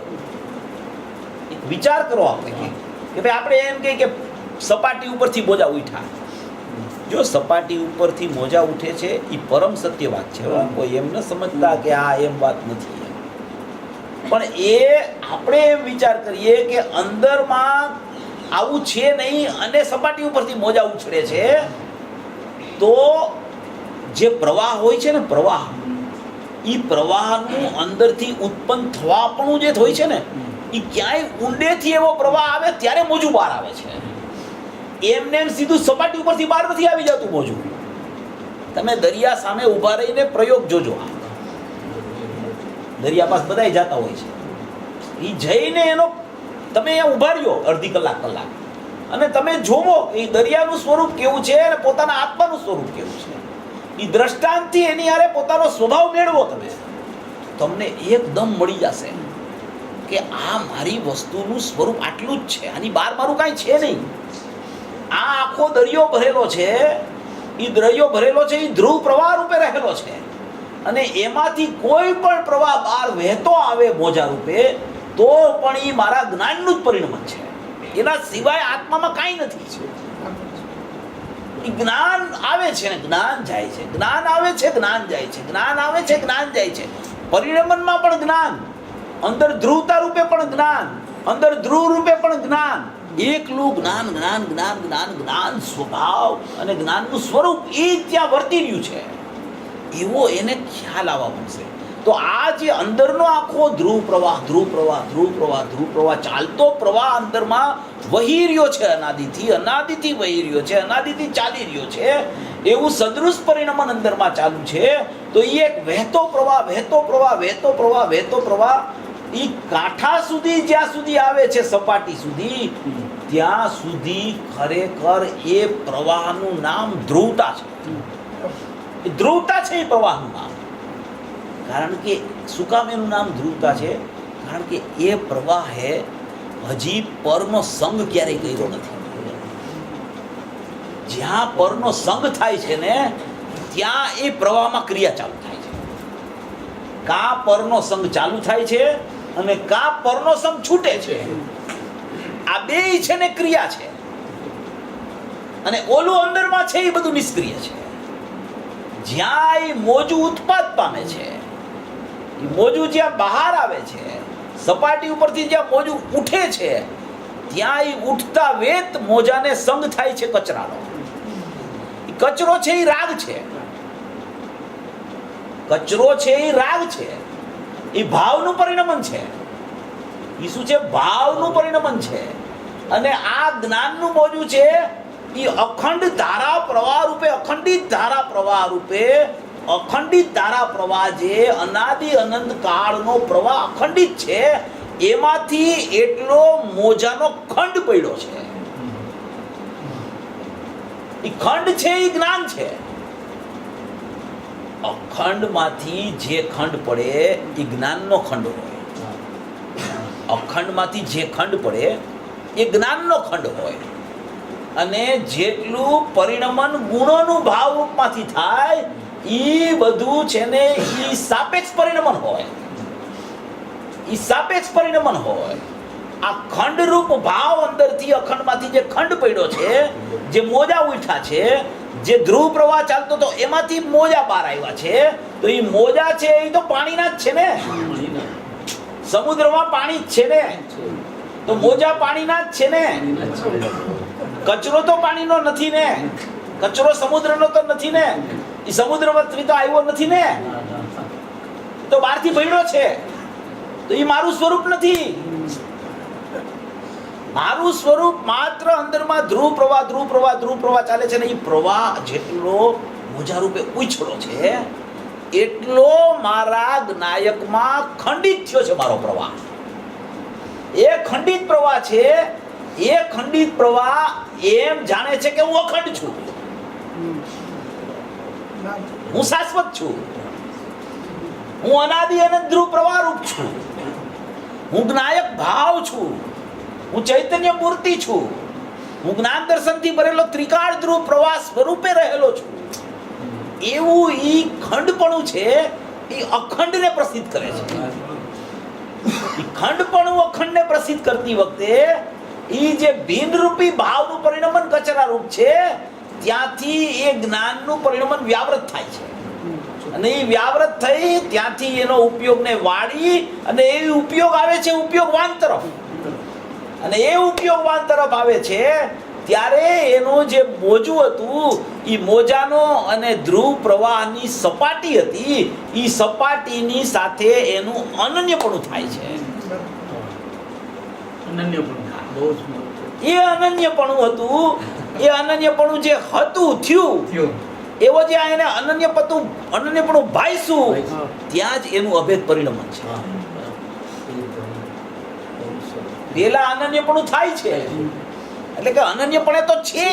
વિચાર કરો આપણે કે ભાઈ આપણે એમ કહીએ કે સપાટી ઉપરથી મોજા ઉઠ્યા. જો સપાટી ઉપરથી મોજા ઉઠે છે એ પરમ સત્ય વાત છે. કોઈ એમ ન સમજતા કે આ એમ વાત નથી. પણ એ આપણે એમ વિચાર કરીએ કે અંદરમાં આવું છે નહીં અને સપાટી ઉપરથી મોજા ઉછળે છે, તો જે પ્રવાહ હોય છે ને, પ્રવાહ, એ પ્રવાહનું અંદરથી ઉત્પન્ન થવાપણું જે હોય છે ને, એ ક્યાંય ઊંડેથી એવો પ્રવાહ આવે ત્યારે મોજું બહાર આવે છે. એમને એમ સીધું સપાટી ઉપરથી બહાર નથી આવી જતું મોજું. તમે દરિયા સામે ઊભા રહીને પ્રયોગ જોજો. દરિયા પાસે બધાય જતા હોય છે. એ જઈને એનો તમે અહીંયા ઊભા રહ્યો અડધી કલાક અને તમે જોવો એ દરિયાનું સ્વરૂપ કેવું છે અને પોતાના આત્માનું સ્વરૂપ કેવું છે. એ દ્રષ્ટાંતથી એની હારે પોતાનો સ્વભાવ મેળવો તમે, તમને એકદમ મળી જશે કે આ મારી વસ્તુનું સ્વરૂપ આટલું જ છે, આની બહાર મારું કાંઈ છે નહીં. આ આખો દરિયો ભરેલો છે, એ દરિયો ભરેલો છે એ ધ્રુવ પ્રવાહ રૂપે રહેલો છે. અને એમાંથી કોઈ પણ પ્રવાહ બહાર વહેતો આવે મોજા રૂપે તો પણ એ મારા જ્ઞાનનું જ પરિણમન છે. એના સિવાય આત્મામાં કાંઈ નથી. જ્ઞાન આવે છે ને જ્ઞાન જાય છે, જ્ઞાન આવે છે જ્ઞાન જાય છે, જ્ઞાન આવે છે જ્ઞાન જાય છે. પરિણમનમાં પણ જ્ઞાન, અંદર ધ્રુવતા રૂપે પણ જ્ઞાન, અંદર ધ્રુવ રૂપે પણ જ્ઞાન. એકલું જ્ઞાન જ્ઞાન જ્ઞાન જ્ઞાન જ્ઞાન સ્વભાવ અને જ્ઞાનનું સ્વરૂપ એ ત્યાં વર્તી રહ્યું છે એવો એને ખ્યાલ આવવા મળશે. તો આ જે અંદરનો આખો ધ્રુવ પ્રવાહ ધ્રુવ પ્રવાહ ધ્રુવ પ્રવાહ ધ્રુવ પ્રવાહ ચાલતો પ્રવાહ અંદરમાં વહી રહ્યો છે, અનાદિથી વહી રહ્યો છે, અનાદિથી ચાલી રહ્યો છે, એવું સદૃશ પરિણમન અંદરમાં ચાલુ છે. તો એ એક વહેતો પ્રવાહ વહેતો પ્રવાહ વહેતો પ્રવાહ વહેતો પ્રવાહ એ કાંઠા સુધી જ્યાં સુધી આવે છે, સપાટી સુધી, ત્યાં સુધી ખરેખર એ પ્રવાહનું નામ ધ્રુવતા છે. ધ્રુવતા છે એ પ્રવાહનું નામ. કારણ કે શું કામ એનું નામ ધ્રુવતા છે? કારણ કે એ પ્રવાહે હજી પરનો સંગ ક્યારેય કર્યો નથી. જ્યાં પરનો સંગ થાય છે ને ત્યાં એ પ્રવાહમાં ક્રિયા ચાલુ થાય છે. કા પરનો સંગ ચાલુ થાય છે અને કા પરનો સંગ છૂટે છે. આ બેય છે ને ક્રિયા છે. અને ઓલું અંદરમાં છે એ બધું નિષ્ક્રિય છે. જ્યાં એ મોજું ઉત્પાદ પામે છે, એ મોજું જ્યાં બહાર આવે છે, સપાટી ઉપરથી જ્યાં મોજું ઉઠે છે, ત્યાં એ ઉઠતા વેત મોજાને સંગ થાય છે કચરાનો. કચરો છે એ રાગ છે, કચરો છે એ રાગ છે, એ ભાવનું પરિણમન છે. એ શું છે? ભાવનું પરિણમન છે. અને આ જ્ઞાનનું મોજું છે એ અખંડ ધારા પ્રવાહ રૂપે, અખંડિત ધારા પ્રવાહ રૂપે, અખંડિત ધારા પ્રવાહ જે અનાદિ અનંત કાળનો પ્રવાહ અખંડિત છે, એમાંથી એટલો મોજાનો ખંડ પડ્યો છે. એ ખંડ છે એ જ્ઞાન છે. અખંડમાંથી જે ખંડ પડે એ જ્ઞાનનો ખંડ હોય. અખંડમાંથી જે ખંડ પડે એ જ્ઞાનનો ખંડ હોય. અને જેટલું પરિણમન ગુણોનું ભાવ રૂપમાંથી થાય એ બધું છે ને એ સાપેક્ષ પરિણમન હોય. એ સાપેક્ષ પરિણમન હોય. આ ખંડરૂપ ભાવ અંદરથી અખંડમાંથી જે ખંડ પડ્યો છે, જે મોજા ઉઠ્યા છે, જે ધ્રુવ પ્રવાહ ચાલતો હતો એમાંથી મોજા બહાર આવ્યા છે, તો એ મોજા છે એ તો પાણીના જ છે ને, સમુદ્રમાં પાણી જ છે ને, તો મોજા પાણીના જ છે ને, કચરો તો પાણીનો નથી ને, કચરો સમુદ્રનો તો નથી ને, એ સમુદ્રમાંથી તો આવ્યો નથી ને, તો બહારથી ભળ્યો છે, તો એ મારું સ્વરૂપ નથી. મારું સ્વરૂપ માત્ર અંદરમાં ધ્રુવ પ્રવાહ ચાલે છે ને, એ પ્રવાહ જેટલો મોજા રૂપે ઉછળો છે એટલો મારા જ્ઞાયકમાં ખંડિત થયો છે. મારો પ્રવાહ એ ખંડિત પ્રવાહ છે. એ ખંડિત પ્રવાહ એમ જાણે છે કે હું અખંડ છું, હું શાશ્વત છું, હું અનાદિ અને ધ્રુવ પ્રવાહ રૂપ છું, હું જ્ઞાયક ભાવ છું, હું ચૈતન્ય મૂર્તિ છું, હું જ્ઞાન દર્શનથી ભરેલો ત્રિકાળ ધ્રુવ પ્રવાહ સ્વરૂપે રહેલો છું. એવું ઈ ખંડપણું છે એ અખંડને પ્રસિદ્ધ કરે છે. ઈ ખંડપણું અખંડને પ્રસિદ્ધ કરતી વખતે ઈ જે બિનરૂપી ભાવનું પરિણમન કચરા રૂપ છે, ત્યાંથી એ જ્ઞાનનું પરિણમન વ્યાવૃત થાય છે, અને એ વ્યાવૃત થઈ ત્યાંથી એનો ઉપયોગને વાળી અને એ ઉપયોગ આવે છે ઉપયોગવાન તરફ, અને એ ઉપયોગવાન તરફ આવે છે ત્યારે એનું જે મોજું હતું એ મોજાનો અને ધ્રુવ પ્રવાહની સપાટી હતી, એ સપાટીની સાથે એનું અનન્યપણું થાય છે. એ અનન્યપણું હતું, એ અનન્યપણું જે હતું થયું એવો જે એને અનન્યપણું ભાઈશું, ત્યાં જ એનું અભેદ પરિણમન છે. પેલા અનન્યપણું થાય છે એટલે કે અનન્યપણે તો છે.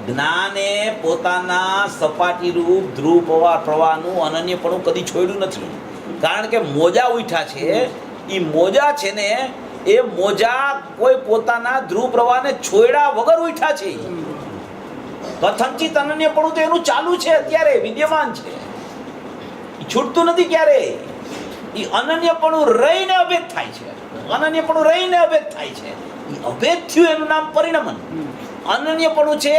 જ્ઞાને પોતાના સપાટી રૂપ ધ્રુવ પ્રવાહનું અનન્યપણું કદી છોડ્યું નથી, કારણ કે મોજા ઉઠ્યા છે. એ મોજા છે ને, એ મોજા કોઈ પોતાના ધ્રુવ પ્રવાહને છોડ્યા વગર ઉઠ્યા છે. કથનચિત અનન્યપણું તો એનું ચાલુ છે, અત્યારે વિદ્યમાન છે, એ છૂટતું નથી ક્યારે. એ અનન્યપણું રહીને અભેદ થાય છે, અનન્યપણું રહીને અભેદ થાય છે. એ અભેદ થયું એનું નામ પરિણમન. અનન્યપણું છે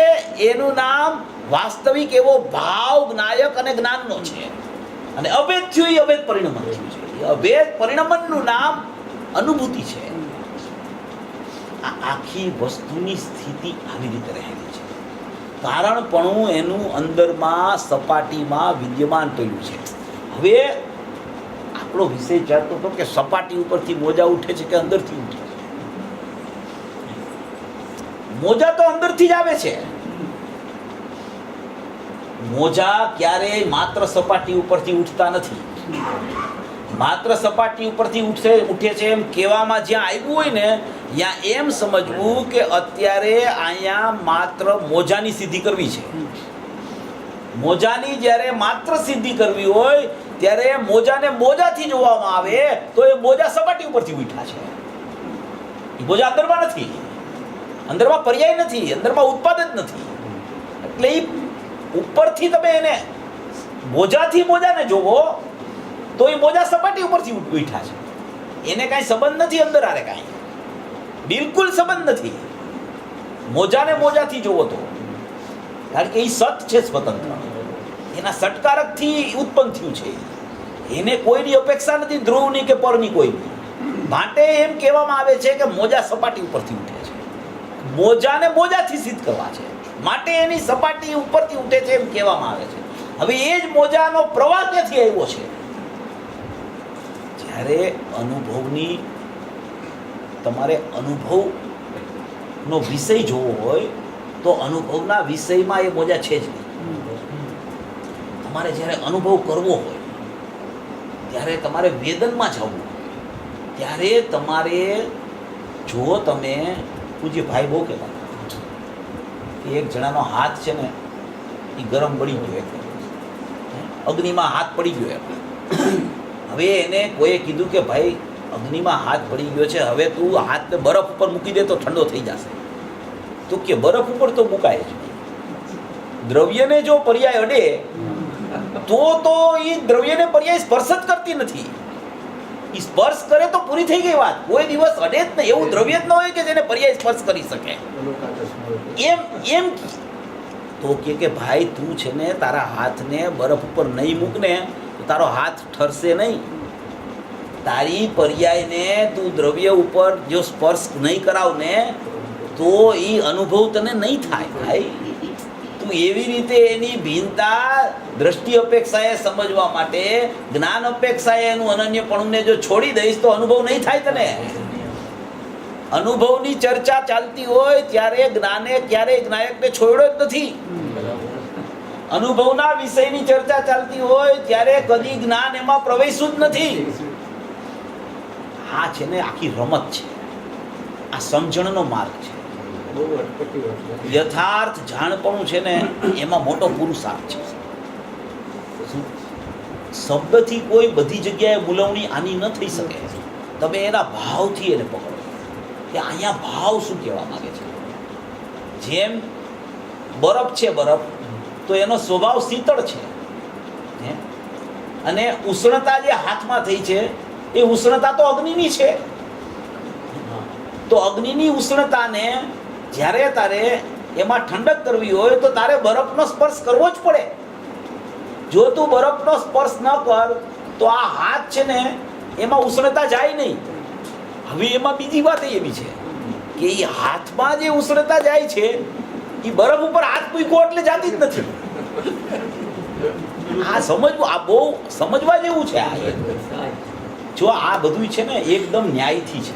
એનું નામ વાસ્તવિક એવો ભાવ જ્ઞાયક અને જ્ઞાનનો છે, અને અભેદ થયું એ અભેદ પરિણમન થયું છે. એ અભેદ પરિણમનનું નામ અનુભૂતિ છે. આ આખી વસ્તુની સ્થિતિ આવી રીતે રહેલી છે. કારણપણું એનું અંદરમાં સપાટીમાં વિદ્યમાન થયેલું છે. હવે આપણો વિષય ચાલતો હતો કે સપાટી ઉપરથી મોજા ઉઠે છે કે અંદરથી ઉઠે છે. મોજા તો અંદરથી જ આવે છે. મોજા ક્યારેય માત્ર સપાટી ઉપરથી ઉઠતા નથી. માત્ર સપાટી ઉપરથી ઉઠે છે એમ કહેવામાં જ્યાં આવ્યું હોય ને, ત્યાં એમ સમજવું કે અત્યારે અહીંયા માત્ર મોજાની સિદ્ધિ કરવી છે. મોજાની જ્યારે માત્ર સિદ્ધિ કરવી હોય ત્યારે મોજાને મોજાથી જોવામાં આવે તો એ મોજા સપાટી ઉપરથી ઉઠ્યા છે. એ મોજા અંદરમાં નથી, અંદરમાં પર્યાય નથી, અંદરમાં ઉત્પાદ જ નથી. એટલે એ ઉપરથી તમે એને મોજાથી મોજાને જોવો તો એ મોજા સપાટી ઉપરથી ઉઠ્યા છે. એને કાંઈ સંબંધ નથી અંદર આરે, કાંઈ બિલકુલ સંબંધ નથી. મોજાને મોજાથી જોવો તો, કારણ કે એ સત છે, સ્વતંત્ર, એના સટકારકથી ઉત્પન્ન થયું છે. એને કોઈની અપેક્ષા નથી, ધ્રુવની કે પરની કોઈની. માટે એમ કહેવામાં આવે છે કે મોજા સપાટી ઉપરથી ઉઠે છે. મોજાને મોજાથી સિદ્ધ કરવા છે, માટે એની સપાટી ઉપરથી ઉઠે છે એમ કહેવામાં આવે છે. હવે એ જ મોજાનો પ્રવાહ ક્યાંથી આવ્યો છે? જ્યારે અનુભવની તમારે અનુભવનો વિષય જોવો હોય તો અનુભવના વિષયમાં એ મોજા છે જ નહીં. તમારે જ્યારે અનુભવ કરવો હોય ત્યારે તમારે વેદનમાં જવું હોય, ત્યારે તમારે જો તમે પૂજ્ય ભાઈ બહુ કહેતા કે એક જણાનો હાથ છે ને એ ગરમ પડી ગયો, અગ્નિમાં હાથ પડી ગયો એમ. હવે એને કોઈએ કીધું કે ભાઈ અગ્નિમાં હાથ પડી ગયો છે, હવે તું હાથને બરફ ઉપર મૂકી દે તો ઠંડો થઈ જશે. તો કે બરફ ઉપર તો મુકાય જ. દ્રવ્યને જો પર્યાય અડે તો એ દ્રવ્યને પર્યાય સ્પર્શ જ કરતી નથી. એ સ્પર્શ કરે તો પૂરી થઈ ગઈ વાત. કોઈ દિવસ અડે જ નહીં, એવું દ્રવ્ય જ ન હોય કે જેને પર્યાય સ્પર્શ કરી શકે. એમ તો તો કે ભાઈ તું છે ને તારા હાથને બરફ ઉપર નહીં મૂકને તો તારો હાથ ઠરશે નહીં. તારી પર્યાયને તું દ્રવ્ય ઉપર જો સ્પર્શ નહીં કરાવ ને તો એ અનુભવ તને નહીં થાય ભાઈ. તું એવી રીતે એની ભિન્નતા દ્રષ્ટિ અપેક્ષાએ સમજવા માટે જ્ઞાન અપેક્ષાએ એનું અનન્યપણુંને જો છોડી દઈશ તો અનુભવ નહીં થાય તને. અનુભવની ચર્ચા ચાલતી હોય ત્યારે જ્ઞાને ક્યારેય નાયકને છોડ્યો જ નથી. અનુભવના વિષયની ચર્ચા ચાલતી હોય ત્યારે કદી જ્ઞાન એમાં પ્રવેશ્યું જ નથી. આ છે ને આખી રમત છે, આ સમજણનો માર્ગ છે. યથાર્થ જાણપણું છે ને એમાં મોટો પુરુષાર્થ છે. શબ્દથી કોઈ બધી જગ્યાએ બોલવણી આની ન થઈ શકે. તમે એના ભાવથી એને પકડો કે અહીંયા ભાવ શું કહેવા માંગે છે. જેમ બરફ છે, બરફ તો એનો સ્વભાવ શીતળ છે અને ઉષ્ણતા જે હાથમાં થઈ છે એ ઉષ્ણતા તો અગ્નિની છે. તો અગ્નિની ઉષ્ણતાને જ્યારે તારે એમાં ઠંડક કરવી હોય તો તારે બરફનો સ્પર્શ કરવો જ પડે. જો તું બરફનો સ્પર્શ ન કર તો આ હાથ છે ને એમાં ઉષ્ણતા જાય નહીં. હવે એમાં બીજી વાત એવી છે કે એ હાથમાં જે ઉષ્ણતા જાય છે એ બરફ ઉપર હાથ મૂક્યો એટલે જાતી જ નથી. આ સમજવું, આ બહુ સમજવા જેવું છે. આ જો આ બધું છે ને એકદમ ન્યાયથી છે.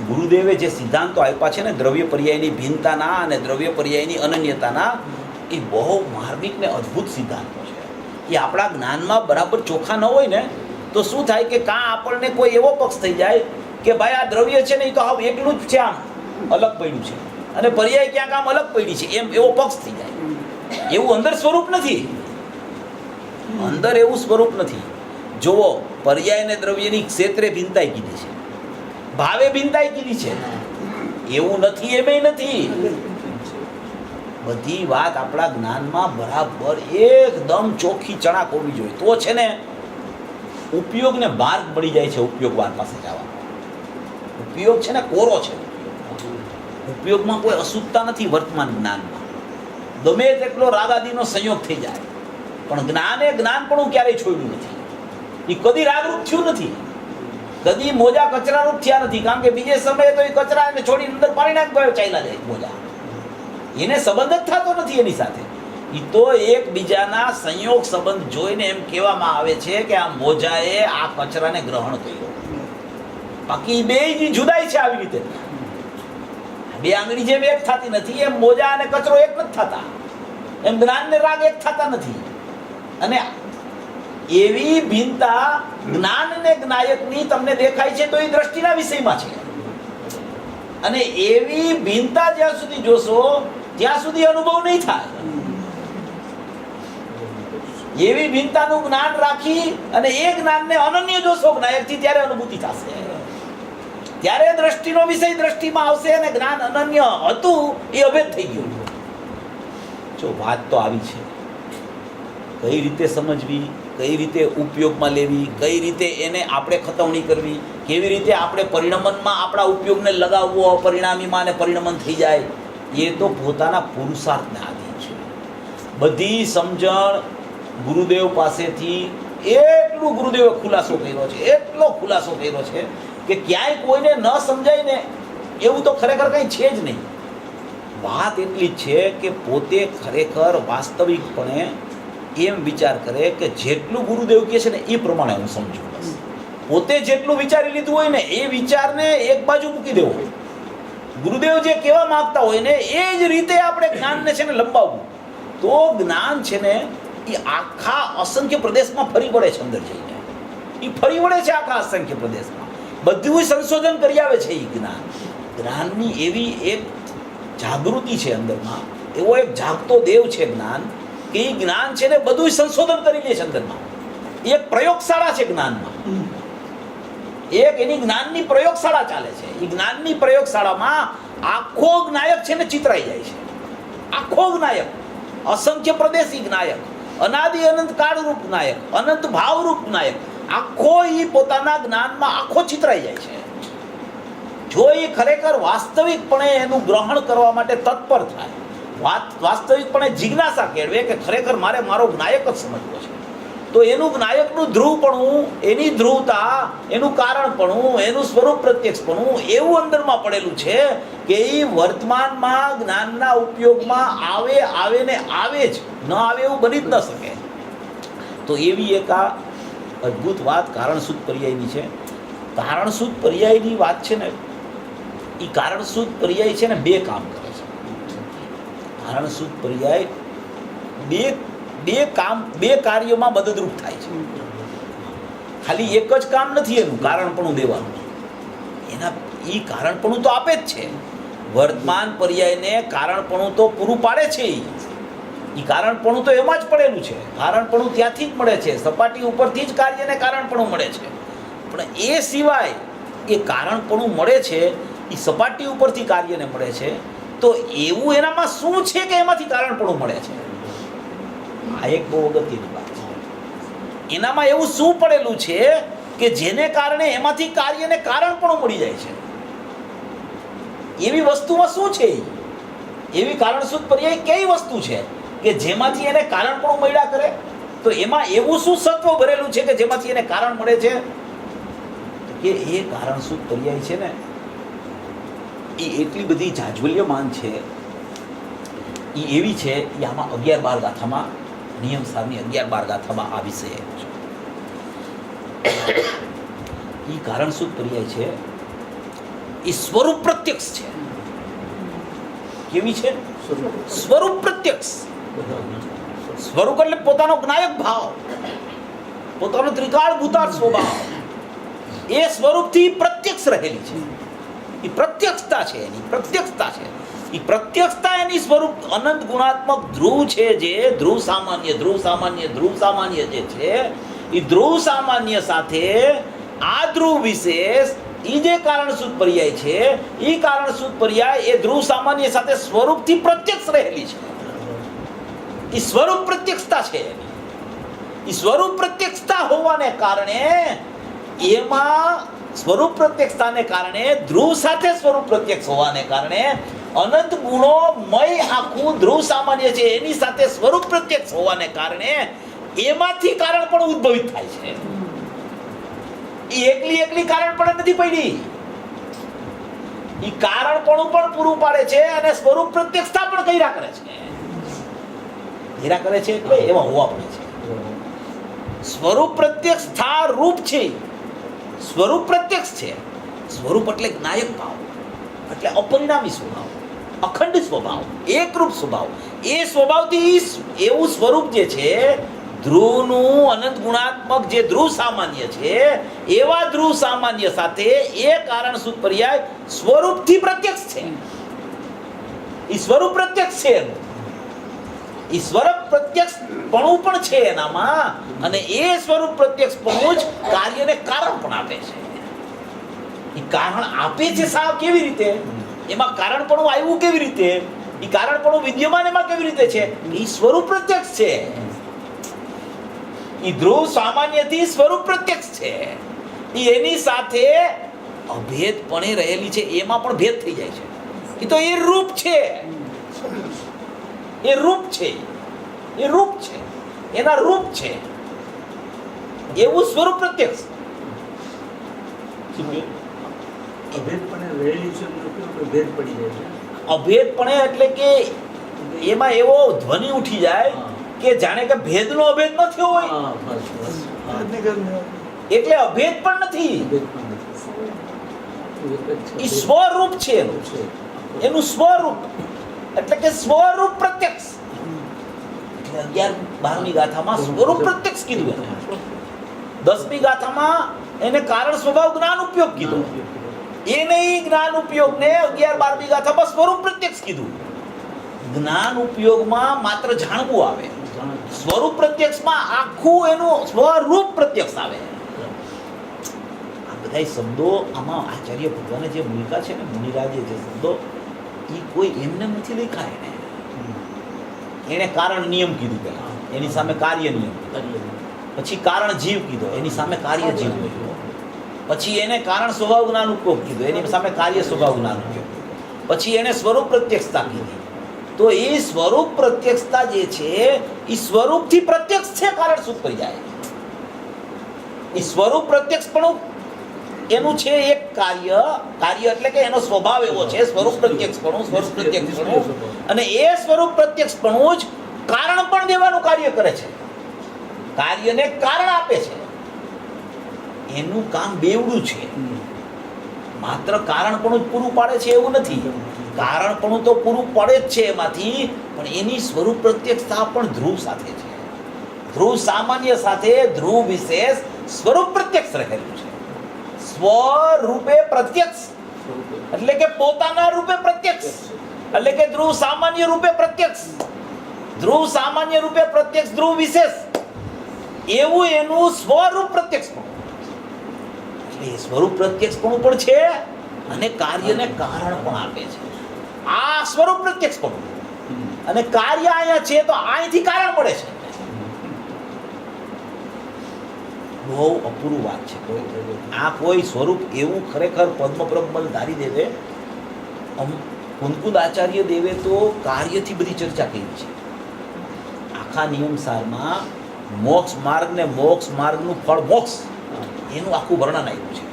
ગુરુદેવે જે સિદ્ધાંતો આપ્યા છે ને દ્રવ્ય પર્યાયની ભિન્નતાના અને દ્રવ્ય પર્યાયની અનન્યતાના, એ બહુ માર્મિક ને અદ્ભુત સિદ્ધાંતો છે. એ આપણા જ્ઞાનમાં બરાબર ચોખ્ખા ન હોય ને તો શું થાય કે કાં આપણને કોઈ એવો પક્ષ થઈ જાય કે ભાઈ આ દ્રવ્ય છે ને એ તો હવે એકલું જ છે, આમ અલગ પડ્યું છે, અને પર્યાય ક્યાંક આમ અલગ પડી છે, એમ એવો પક્ષ થઈ જાય. એવું અંદર સ્વરૂપ નથી. અંદર એવું સ્વરૂપ નથી. જુઓ, પર્યાય ને દ્રવ્યની ક્ષેત્રે ભિન્નતાઈ કીધી છે, ભાવે ભિન્નતાઈ કીધી છે. એવું નથી, એમેય નથી. બધી વાત આપણા જ્ઞાનમાં બરાબર એકદમ ચોખ્ખી ચણાક હોવી જોઈએ. તો છે ને ઉપયોગને માર્ગ મળી જાય છે. ઉપયોગવાન પાસે જવાનો ઉપયોગ છે ને કોરો છે. ઉપયોગમાં કોઈ અશુદ્ધતા નથી. વર્તમાન જ્ઞાનમાં ગમે તેટલો રાગાદીનો સંયોગ થઈ જાય પણ જ્ઞાને જ્ઞાનપણું ક્યારેય છોડ્યું નથી. એ કદી રાગરૂપ થયું નથી, કદી મોજા કચરારૂપ થયા નથી. કારણ કે બીજે સમયે તો એ કચરાને છોડી અંદર પાણી નાખ ચાલ્યા જાય મોજા. એને સંબંધ જ થતો નથી એની સાથે. એ તો એકબીજાના સંયોગ સંબંધ જોઈને એમ કહેવામાં આવે છે કે આ મોજાએ આ કચરાને ગ્રહણ કર્યો. બાકી બે જુદાઈ છે. આવી રીતે બે આંગળી જેમ એક થતી નથી એમ મોજા અને કચરો એક નથી થતા, એમ જ્ઞાન ને રાગ એક થતા નથી. અને એવી ભિન્નતા જ્ઞાન ને જ્ઞાયકની તમને દેખાય છે તો એ દ્રષ્ટિના વિષયમાં છે. અને એવી ભિન્નતા જ્યાં સુધી જોશો ત્યાં સુધી અનુભવ નહીં થાય. એવી ભિન્નતાનું જ્ઞાન રાખી અને એ જ્ઞાનને અનન્ય જોશો જ્ઞાયકથી, ત્યારે અનુભૂતિ થશે. ત્યારે દ્રષ્ટિનો વિષય દ્રષ્ટિમાં આવશે અને જ્ઞાન અનન્ય હતું એ અભેદ થઈ ગયું. જો વાત તો આવી છે, કઈ રીતે સમજવી, કઈ રીતે ઉપયોગમાં લેવી, કઈ રીતે એને આપણે ખતવણી કરવી, કેવી રીતે આપણે પરિણમનમાં આપણા ઉપયોગને લગાવવો, પરિણામીમાં અને પરિણમન થઈ જાય, એ તો પોતાના પુરુષાર્થને આધીન છે. બધી સમજણ ગુરુદેવ પાસેથી એટલું ગુરુદેવે ખુલાસો કર્યો છે, એટલો ખુલાસો કર્યો છે કે ક્યાંય કોઈને ન સમજાય ને એવું તો ખરેખર કંઈ છે જ નહીં. વાત એટલી જ છે કે પોતે ખરેખર વાસ્તવિકપણે એમ વિચાર કરે કે જેટલું ગુરુદેવ કહે છે ને એ પ્રમાણે હું સમજું. બસ પોતે જેટલું વિચારી લીધું હોય ને એ વિચારને એક બાજુ મૂકી દેવો. ગુરુદેવ જે કહેવા માંગતા હોય ને એ જ રીતે આપણે જ્ઞાનને છે ને લંબાવવું, તો જ્ઞાન છે ને એ આખા અસંખ્ય પ્રદેશમાં ફરી વળે છે. અંદર જઈને એ ફરી વળે છે આખા અસંખ્ય પ્રદેશમાં. બધું સંશોધન કરી આવે છે. એ જ્ઞાનની એવી એક જાગૃતિ છે અંદરમાં, એવો એક જાગતો દેવ છે જ્ઞાન, કે એ જ્ઞાન છે ને બધું સંશોધન કરી લે છે અંદરમાં. એક પ્રયોગશાળા છે જ્ઞાનમાં, એક એની જ્ઞાનની પ્રયોગશાળા ચાલે છે. એ જ્ઞાનની પ્રયોગશાળામાં આખો જ્ઞાયક છે ને ચિતરાઈ જાય છે. આખો જ્ઞાયક, અસંખ્ય પ્રદેશી જ્ઞાયક, અનાદિ અનંત કાળરૂપ જ્ઞાયક, અનંત ભાવરૂપ જ્ઞાયક, આખો એ પોતાના જ્ઞાનમાં આખો ચિતરાઈ જાય છે. જો એ ખરેખર વાસ્તવિકપણે એનું ગ્રહણ કરવા માટે તત્પર થાય, વાસ્તવિકપણે જિજ્ઞાસા કેળવે કે ખરેખર મારે મારો જ્ઞાયક જ સમજવો છે, તો એનું જ્ઞાયકનું ધ્રુવપણું, એની ધ્રુવતા, એનું કારણપણું, એનું સ્વરૂપ પ્રત્યક્ષપણું એવું અંદરમાં પડેલું છે કે એ વર્તમાનમાં જ્ઞાનના ઉપયોગમાં આવે ને આવે જ, ન આવે એવું બની જ ન શકે. તો એવી એક આ અદ્ભુત વાત કારણસૂદ પર્યાયની છે. કારણસૂદ પર્યાયની વાત છે ને, એ કારણસૂદ પર્યાય છે ને બે કામ કરે છે. કારણસૂદ પર્યાય બે કાર્યોમાં મદદરૂપ થાય છે. ખાલી એક જ કામ નથી એનું કારણપણું દેવાનું. એ કારણપણું તો આપે જ છે. વર્તમાન પર્યાયને કારણપણું તો પૂરું પાડે છે. એ કારણપણું તો એમાં જ પડેલું છે. કારણપણું ત્યાંથી જ મળે છે, સપાટી ઉપરથી જ કાર્યને કારણપણું મળે છે. પણ એ સિવાય એ કારણપણું મળે છે, એ સપાટી ઉપરથી કાર્યને મળે છે. તો એવું એનામાં શું છે કે એમાંથી કારણપણું મળે છે? આ એક બહુ અગત્યની વાત છે. એનામાં એવું શું પડેલું છે કે જેને કારણે એમાંથી કાર્યને કારણપણું મળી જાય છે? એવી વસ્તુમાં શું છે? એવી કારણસૂદ પર્યાય કઈ વસ્તુ છે કે જેમાંથી એને કારણપણું મળ્યા કરે? તો એમાં એવું શું સત્વ ભરેલું છે કે જેમાંથી એને કારણ મળે છે? કે એ કારણસૂદ પર્યાય છે ને, એ એટલી બધી જાજ્વલ્યમાન છે, એ એવી છે, એ આમાં 11-12 ગાથામાં, નિયમ સારની 11-12 ગાથામાં આ વિષય છે. એ કારણસૂદ પર્યાય છે, એ સ્વરૂપ પ્રત્યક્ષ છે. કેવી છે? સ્વરૂપ પ્રત્યક્ષ. સ્વરૂપ એટલે પોતાનો જ્ઞાયક ભાવ, પોતાનો ત્રિકાળ ભૂતાર સ્વભાવ, એ સ્વરૂપથી પ્રત્યક્ષ રહેલી છે. એ પ્રત્યક્ષતા છે, એની પ્રત્યક્ષતા છે. એ પ્રત્યક્ષતા એની સ્વરૂપ અનંત ગુણાત્મક ધ્રુવ છે, જે ધ્રુવ સામાન્ય જે છે, એ ધ્રુવ સામાન્ય સાથે આ ધ્રુવ વિશેષ, એ જે કારણસૂદ પર્યાય છે, એ કારણસૂદ પર્યાય એ ધ્રુવ સામાન્ય સાથે સ્વરૂપથી પ્રત્યક્ષ રહેલી છે. એ સ્વરૂપ પ્રત્યક્ષતા છે. એ સ્વરૂપ પ્રત્યક્ષતા હોવાને કારણે એમાં સ્વરૂપ પ્રત્યક્ષતાને કારણે ધ્રુવ સાથે સ્વરૂપ પ્રત્યક્ષ હોવાને કારણે અનંત ગુણોમય આખું ધ્રુવ સામાન્ય છે, એની સાથે સ્વરૂપ પ્રત્યક્ષ હોવાને કારણે એમાંથી કારણ પણ ઉદ્ભવિત થાય છે. એ એકલી કારણ પણ નથી પડી. એ કારણપણું પણ પૂરું પાડે છે અને સ્વરૂપ પ્રત્યક્ષતા પણ કર્યા કરે છે. એટલે એવા હોવા પડે છે. સ્વરૂપ પ્રત્યક્ષતા રૂપ છે, સ્વરૂપ પ્રત્યક્ષ છે. સ્વરૂપ એટલે જ્ઞાયક ભાવ, એટલે અપરિણામી સ્વભાવ, અખંડ સ્વભાવ, એકરૂપ સ્વભાવ. એ સ્વભાવથી એવું સ્વરૂપ જે છે ધ્રુવનું અનંત ગુણાત્મક જે ધ્રુવ સામાન્ય છે, એવા ધ્રુવ સામાન્ય સાથે એ કારણસૂદ પર્યાય સ્વરૂપથી પ્રત્યક્ષ છે. એ સ્વરૂપ પ્રત્યક્ષ છે. એ સ્વરૂપ પ્રત્યક્ષપણું પણ છે એનામાં, અને એ સ્વરૂપ પ્રત્યક્ષપણું જ કાર્યને કારણ પણ આપે છે. એ કારણ આપે છે સાવ કેવી રીતે? એમાં કારણપણું આવ્યું કેવી રીતે? એ કારણપણું વિદ્યમાન એમાં કેવી રીતે છે? એ સ્વરૂપ પ્રત્યક્ષ છે. એ ધ્રુવ સામાન્યથી સ્વરૂપ પ્રત્યક્ષ છે. એની સાથે અભેદપણે રહેલી છે, એમાં પણ ભેદ થઈ જાય છે. એ તો એ રૂપ છે, એ રૂપ છે, એ રૂપ છે, એના રૂપ છે, એવું સ્વરૂપ પ્રત્યક્ષ. અભેદપણે એટલે કે એમાં એવો ધ્વનિ ઉઠી જાય કે જાણે કે ભેદનો અભેદ ન થયો હોય, એટલે અભેદ પણ નથી. એ સ્વરૂપ છે એનું સ્વરૂપ, એટલે કે સ્વરૂપ પ્રત્યક્ષ. 11-12મી ગાથામાં સ્વરૂપ પ્રત્યક્ષ કીધું, 10મી ગાથામાં એને કારણ સ્વભાવ જ્ઞાન ઉપયોગ કીધો. એને જ્ઞાન ઉપયોગને 11-12મી ગાથામાં સ્વરૂપ પ્રત્યક્ષ કીધું. જ્ઞાન ઉપયોગમાં માત્ર જાણવું આવે, સ્વરૂપ પ્રત્યક્ષમાં આખું એનું સ્વરૂપ પ્રત્યક્ષ આવે. આ બધા શબ્દો આમાં આચાર્ય ભગવાને જે મૂક્યા છે ને, મુનિરાજે જે શબ્દો, એ કોઈ એમને નથી લખ્યા. એને કારણ નિયમ કીધું, પહેલા એની સામે કાર્ય નિયમ, પછી કારણ જીવ કીધો, એની સામે કાર્ય જીવ કીધો, પછી એને કારણ સ્વભાવ જ્ઞાન ઉપયોગ કીધો, એની સામે કાર્ય સ્વભાવ જ્ઞાન ઉપયોગ, પછી એને સ્વરૂપ પ્રત્યક્ષતા કીધી, તો એ સ્વરૂપ પ્રત્યક્ષતા જે છે એ સ્વરૂપથી પ્રત્યક્ષ છે કારણ શું પર્યાય. એ સ્વરૂપ પ્રત્યક્ષપણું એનું છે એક કાર્ય એટલે કે એનો સ્વભાવ એવો છે સ્વરૂપ પ્રત્યક્ષપણું. અને એ સ્વરૂપ પ્રત્યક્ષપણું જ કારણ પણ દેવાનું કાર્ય કરે છે, કાર્યને કારણ આપે છે. એનું કામ બેવડું છે. માત્ર કારણપણું જ પૂરું પાડે છે એવું નથી, કારણપણું તો પૂરું પડે જ છે એમાંથી, પણ એની સ્વરૂપ પ્રત્યક્ષતા પણ ધ્રુવ સાથે છે. ધ્રુવ સામાન્ય સાથે ધ્રુવ વિશેષ સ્વરૂપ પ્રત્યક્ષ રહેલું છે. સ્વરૂપે પ્રત્યક્ષ એટલે કે પોતાના રૂપે પ્રત્યક્ષ, એટલે કે ધ્રુવ સામાન્ય રૂપે પ્રત્યક્ષ, ધ્રુવ સામાન્ય રૂપે પ્રત્યક્ષ, ધ્રુવ વિશેષ એવું એનું સ્વરૂપ પ્રત્યક્ષપણું. એટલે સ્વરૂપ પ્રત્યક્ષપણું પણ છે અને કાર્યને કારણ પણ આપે છે. આ સ્વરૂપ પ્રત્યક્ષપણું અને કાર્ય અહીંયા છે તો અહીંથી કારણ મળે છે. બહુ અપૂર્વ વાત છે. આ કોઈ સ્વરૂપ એવું ખરેખર પદ્મપ્રબલ ધારી દેવે. કુંકુદ આચાર્ય દેવે તો કાર્યથી બધી ચર્ચા કરી છે. આખા નિયમસારમાં મોક્ષ માર્ગ ને મોક્ષ માર્ગનું ફળ મોક્ષ એનું આખું વર્ણન આપ્યું છે.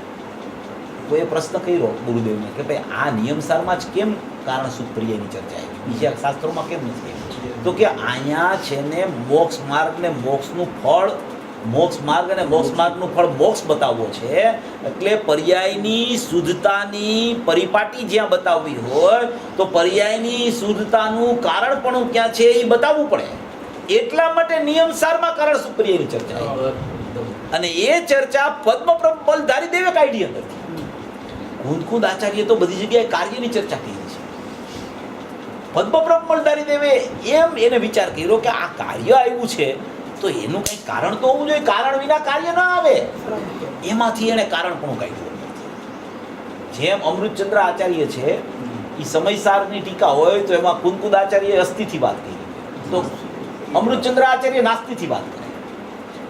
કોઈએ પ્રશ્ન કર્યો ગુરુદેવને કે ભાઈ આ નિયમસારમાં જ કેમ કારણ સુપ્રિયની ચર્ચા આવી, બીજા શાસ્ત્રોમાં કેમ નથી? તો કે અહીંયા છે ને મોક્ષ માર્ગ ને મોક્ષનું ફળ, મોક્ષ માર્ગ અને મોક્ષ માર્ગનું ફળ મોક્ષ બતાવવો છે. એટલે પર્યાયની શુદ્ધતાની પરિપાટી જ્યાં બતાવવી હોય તો પર્યાયની શુદ્ધતાનું કારણપણું ક્યાં છે એ બતાવવું પડે. એટલા માટે નિયમસારમાં કારણ સુપ્રિયની ચર્ચા આવી. અને એ ચર્ચા પદ્મપ્રબલ ધારી દેવે કાઢી અંદરથી. કુંકુદ આચાર્ય તો બધી જગ્યાએ કાર્યની ચર્ચા કરી છે. પદ્મપ્રબલ ધારી દેવે એમ એને વિચાર કર્યો કે આ કાર્ય આવ્યું છે તો એનું કંઈ કારણ તો હોવું જોઈએ, કારણ વિના કાર્ય ના આવે. એમાંથી એને કારણ પણ કાઢ્યું. જેમ અમૃતચંદ્ર આચાર્ય છે એ સમયસારની ટીકા હોય તો એમાં કુંકુદ આચાર્ય અસ્થિથી વાત કરી, તો અમૃતચંદ્ર આચાર્ય નાસ્તિથી વાત કરે.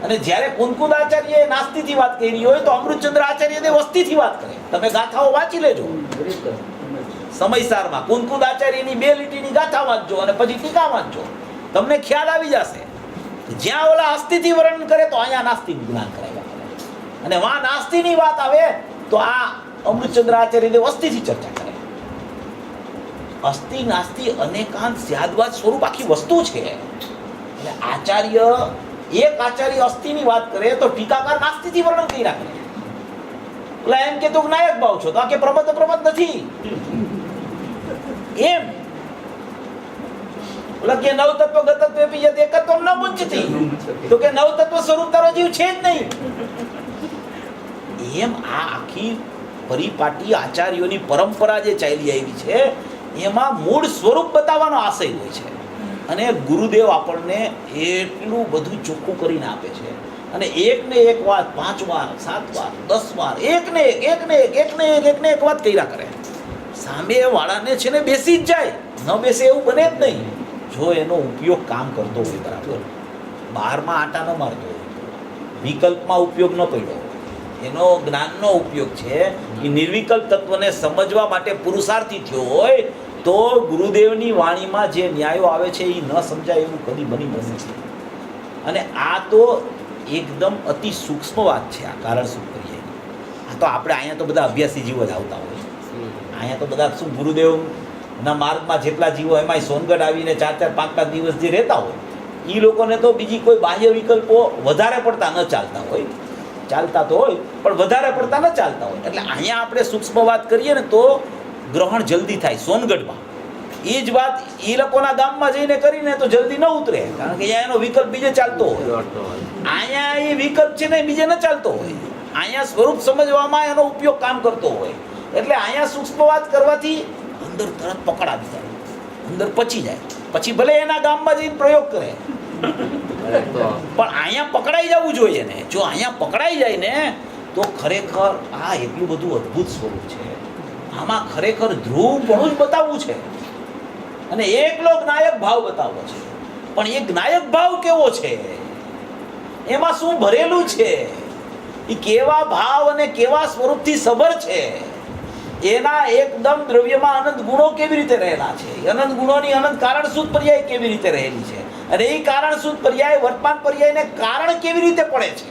અને જ્યારે કુંકુદ આચાર્ય નાસ્તિથી વાત કરી હોય તો અમૃતચંદ્ર આચાર્ય દેવ અસ્થિથી વાત કરે. તમે ગાથાઓ વાંચી લેજો સમયસારમાં. કુંકુદ આચાર્યની 2 લીટીની ગાથા વાંચજો અને પછી ટીકા વાંચજો, તમને ખ્યાલ આવી જશે. જ્યાં ઓલા અસ્થિથી વર્ણન કરે તો અહીંયા નાસ્તિનું જ્ઞાન કરાવ્યા કરે, અને વાં નાસ્તિની વાત આવે તો આ અમૃતચંદ્ર આચાર્ય દેવ અસ્થિથી ચર્ચા કરે. અસ્થિ નાસ્તિ અનેકાંત સ્યાદવાદ સ્વરૂપ આખી વસ્તુ છે. એટલે આચાર્ય એક આચાર્ય અસ્થિની વાત કરે તો ટીકાકાર નાસ્તિથી વર્ણન કરી રાખે. એટલે એમ કે તું નાયક ભાવ છો તો આ કે પ્રબત નથી એમ. એટલે કે નવતત્વ ગતત્વ બીજે એકત્વ ન મુંચતી, તો કે નવતત્વ સ્વરૂપ તારો જીવ છે જ નહીં. એમ આ આખી પરિપાટી આચાર્યોની પરંપરા જે ચાલી આવી છે એમાં મૂળ સ્વરૂપ બતાવવાનો આશય હોય છે. અને ગુરુદેવ આપણને એટલું બધું ચોખ્ખું કરીને આપે છે. અને એક ને એક વાત 5 વાર 7 વાર 10 વાર એક ને એક વાત કર્યા કરે. સામે વાળાને છે ને બેસી જ જાય, ન બેસે એવું બને જ નહીં જો એનો ઉપયોગ કામ કરતો હોય બરાબર. બહારમાં આટા ન મારતો હોય, વિકલ્પમાં ઉપયોગ ન પડ્યો, એનો જ્ઞાનનો ઉપયોગ છે એ નિર્વિકલ્પ તત્વને સમજવા માટે પુરુષાર્થી થયો હોય તો ગુરુદેવની વાણીમાં જે ન્યાયો આવે છે એ ન સમજાય એવું કદી બની નથી. અને આ તો એકદમ અતિ સૂક્ષ્મ વાત છે આ કારણ સુપ્રિય. આ તો આપણે અહીંયા તો બધા અભ્યાસી જીવો જ આવતા હોય. અહીંયા તો બધા શું ગુરુદેવના માર્ગમાં જેટલા જીવો એમાંય સોનગઢ આવીને 4-4, 5-5 દિવસ જે રહેતા હોય એ લોકોને તો બીજી કોઈ બાહ્ય વિકલ્પો વધારે પડતા ન ચાલતા હોય. ચાલતા તો હોય પણ વધારે પડતા ન ચાલતા હોય. એટલે અહીંયા આપણે સૂક્ષ્મ વાત કરીએ ને તો ગ્રહણ જલ્દી થાય. સોનગઢમાં એ જ વાત એ લોકોના ગામમાં જઈને કરીને તો જલ્દી ન ઉતરે, કારણ કે અહીંયા એનો વિકલ્પ બીજે ચાલતો હોય. અહીંયા એ વિકલ્પ છે ને બીજે ન ચાલતો હોય. અહીંયા સ્વરૂપ સમજવામાં એનો ઉપયોગ કામ કરતો હોય. એટલે અહીંયા સૂક્ષ્મ વાત કરવાથી અંદર તરત પકડાવી જાય, અંદર પચી જાય. પછી ભલે એના ગામમાં જઈને પ્રયોગ કરે પણ અહીંયા પકડાઈ જવું જોઈએ ને. જો અહીંયા પકડાઈ જાય ને તો ખરેખર આ એટલું બધું અદ્ભુત સ્વરૂપ છે. આમાં ખરેખર ધ્રુવપણું જ બતાવવું છે અને એકલો જ્ઞાયક ભાવ બતાવવો છે. પણ એ જ્ઞાયક ભાવ કેવો છે, એમાં શું ભરેલું છે, એ કેવા ભાવ અને કેવા સ્વરૂપથી સબર છે એના એકદમ દ્રવ્યમાં અનંત ગુણો કેવી રીતે રહેલા છે, અનંત ગુણોની અનંત કારણસૂત્ર પર્યાય કેવી રીતે રહેલી છે, અને એ કારણસૂત્ર પર્યાય વર્તમાન પર્યાયને કારણ કેવી રીતે પડે છે,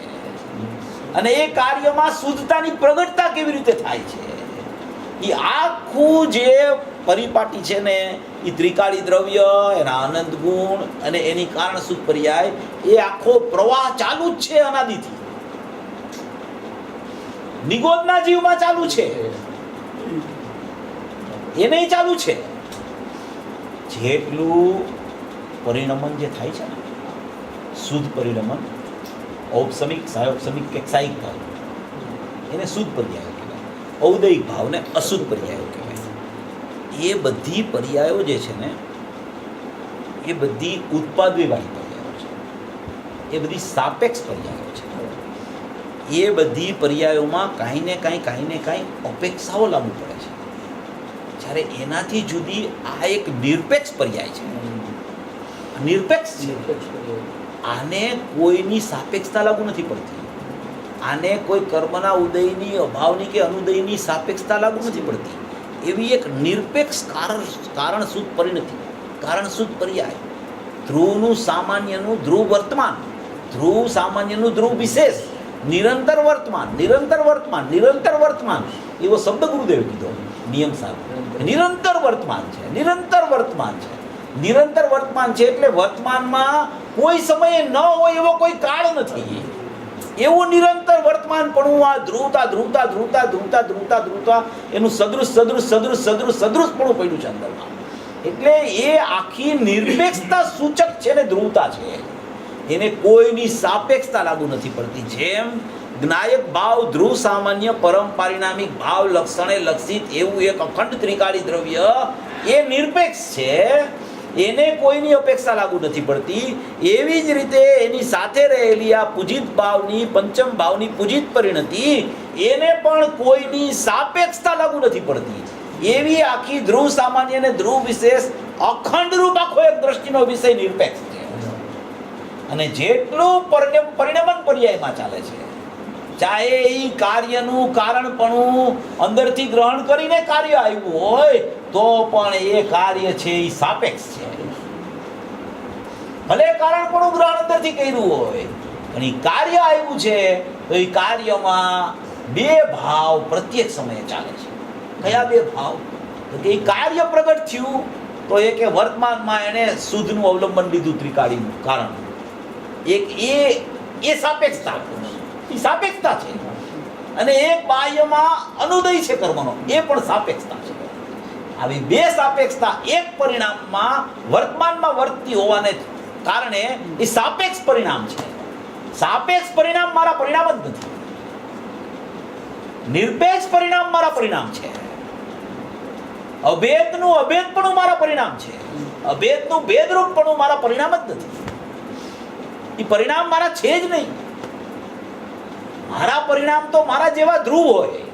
અને એ કાર્યમાં શુદ્ધતાની પ્રગટતા કેવી રીતે થાય છે, એ આખું જે પરિપાટી છે ને એ ત્રિકાળી દ્રવ્ય, એના અનંત ગુણ અને એની કારણસૂત્ર પર્યાય, એ આખો પ્રવાહ ચાલુ જ છે અનાદિથી. નિગોદના જીવમાં ચાલુ છે, એને ચાલુ છે. જેટલું પરિણમન જે થાય છે ને, શુદ્ધ પરિણમન, ઔપસમિક, સાયોપસમિક કે સાહિક ભાવ, એને શુદ્ધ પર્યાયો કહેવાય. ઔદયિક ભાવને અશુદ્ધ પર્યાયો કહેવાય. એ બધી પર્યાયો જે છે ને, એ બધી ઉત્પાદવીવાળી પર્યાયો છે, એ બધી સાપેક્ષ પર્યાયો છે. એ બધી પર્યાયોમાં કાંઈ ને કાંઈ અપેક્ષાઓ લાગુ પડે છે. જ્યારે એનાથી જુદી આ એક નિરપેક્ષ પર્યાય છે. નિરપેક્ષ છે. આને કોઈની સાપેક્ષતા લાગુ નથી પડતી. આને કોઈ કર્મના ઉદયની, અભાવની કે અનુદયની સાપેક્ષતા લાગુ નથી પડતી. એવી એક નિરપેક્ષ કારણસૂત્ર પરિણતિ, કારણસૂત્ર પર્યાય. ધ્રુવનું સામાન્યનું ધ્રુવ વર્તમાન, ધ્રુવ સામાન્યનું ધ્રુવ વિશેષ, નિરંતર વર્તમાન, નિરંતર વર્તમાન, નિરંતર વર્તમાન, એવો શબ્દ ગુરુદેવે કીધો નિયમ સાથે. નિરંતર વર્તમાન છે, નિરંતર વર્તમાન છે, નિરંતર વર્તમાન છે. એટલે વર્તમાનમાં કોઈ સમયે ન હોય એવો કોઈ કાળ નથી. એવું નિરંતર વર્તમાન પણ આ ધ્રુવતા ધ્રુવતા ધ્રુવતા ધ્રુવતા ધ્રુવતા ધ્રુવતા એનું સદૃશ સદૃશ સદૃશ સદૃશ સદૃશ પણ પડ્યું છે અંદરમાં. એટલે એ આખી નિરપેક્ષતા સૂચક છે ને ધ્રુવતા છે. એને કોઈની સાપેક્ષતા લાગુ નથી પડતી. જેમ જ્ઞાયક ભાવ, ધ્રુવ સામાન્ય, પરમ પારિણામિક ભાવ લક્ષણે લક્ષિત એવું એક અખંડ ત્રિકાળી દ્રવ્ય એ નિરપેક્ષ છે, એને કોઈની અપેક્ષા લાગુ નથી પડતી. એવી જ રીતે એની સાથે રહેલી આ પૂજિત ભાવની, પંચમ ભાવની પૂજિત પરિણતિ, એને પણ કોઈની સાપેક્ષતા લાગુ નથી પડતી. એવી આખી ધ્રુવ સામાન્ય અને ધ્રુવ વિશેષ અખંડ રૂપ આખો એક દ્રષ્ટિનો વિષય નિરપેક્ષ છે. અને જેટલું પરિણમન પર્યાયમાં ચાલે છે, ચાહે એ કાર્યનું કારણપણું અંદરથી ગ્રહણ કરીને કાર્ય આવ્યું હોય તો પણ એ કાર્ય છે એ સાપેક્ષ છે. ભલે કારણપણું ગ્રહણ અંદરથી કર્યું હોય પણ એ કાર્ય આવ્યું છે તો એ કાર્યમાં બે ભાવ પ્રત્યેક સમયે ચાલે છે. કયા બે ભાવ? તો કે એ કાર્ય પ્રગટ થયું તો એ કે વર્તમાનમાં એને શુદ્ધનું અવલંબન લીધું, ત્રિકાળીનું કારણ. એક એ સાપેક્ષતા, એ સાપેક્ષતા છે. અને એક બાહ્યમાં અનુદય છે કર્મનો, એ પણ સાપેક્ષતા છે. આવી બે સાપેક્ષતા એક પરિણામમાં વર્તમાનમાં વર્તતી હોવાને કારણે એ સાપેક્ષ પરિણામ છે. સાપેક્ષ પરિણામ મારા પરિણામ જ નથી. નિરપેક્ષ પરિણામ મારા પરિણામ છે. અભેદનું અભેદપણું મારા પરિણામ છે. અભેદનું ભેદરૂપપણું મારા પરિણામ જ નથી. એ પરિણામ મારા છે જ નહીં. મારા પરિણામ તો મારા જેવા ધ્રુવ હોય.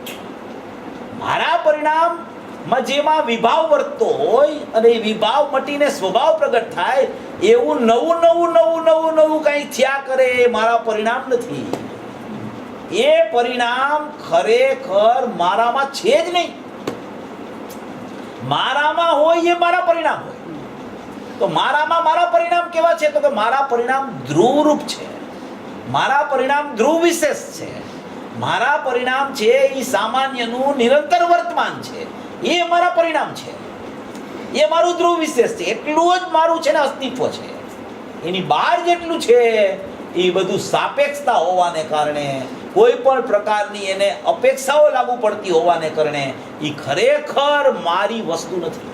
મારા પરિણામમાં જેમાં વિભાવ વર્તતો હોય અને એ વિભાવ મટીને સ્વભાવ પ્રગટ થાય એવું નવું નવું નવું નવું નવું કંઈ થયા કરે એ મારા પરિણામ નથી. એ પરિણામ ખરેખર મારામાં છે જ નહીં. મારામાં હોય એ મારા પરિણામ હોય. તો મારામાં મારા પરિણામ કેવા છે? તો કે મારા પરિણામ ધ્રુવ રૂપ છે, મારા પરિણામ ધ્રુવ વિશેષ છે, મારા પરિણામ છે એ સામાન્યનું નિરંતર વર્તમાન છે. એ મારા પરિણામ છે, એ મારું ધ્રુવ વિશેષ છે. એટલું જ મારું છે ને અસ્તિત્વ છે. એની બહાર જેટલું છે એ બધું સાપેક્ષતા હોવાને કારણે, કોઈ પણ પ્રકારની એને અપેક્ષાઓ લાગુ પડતી હોવાને કારણે એ ખરેખર મારી વસ્તુ નથી.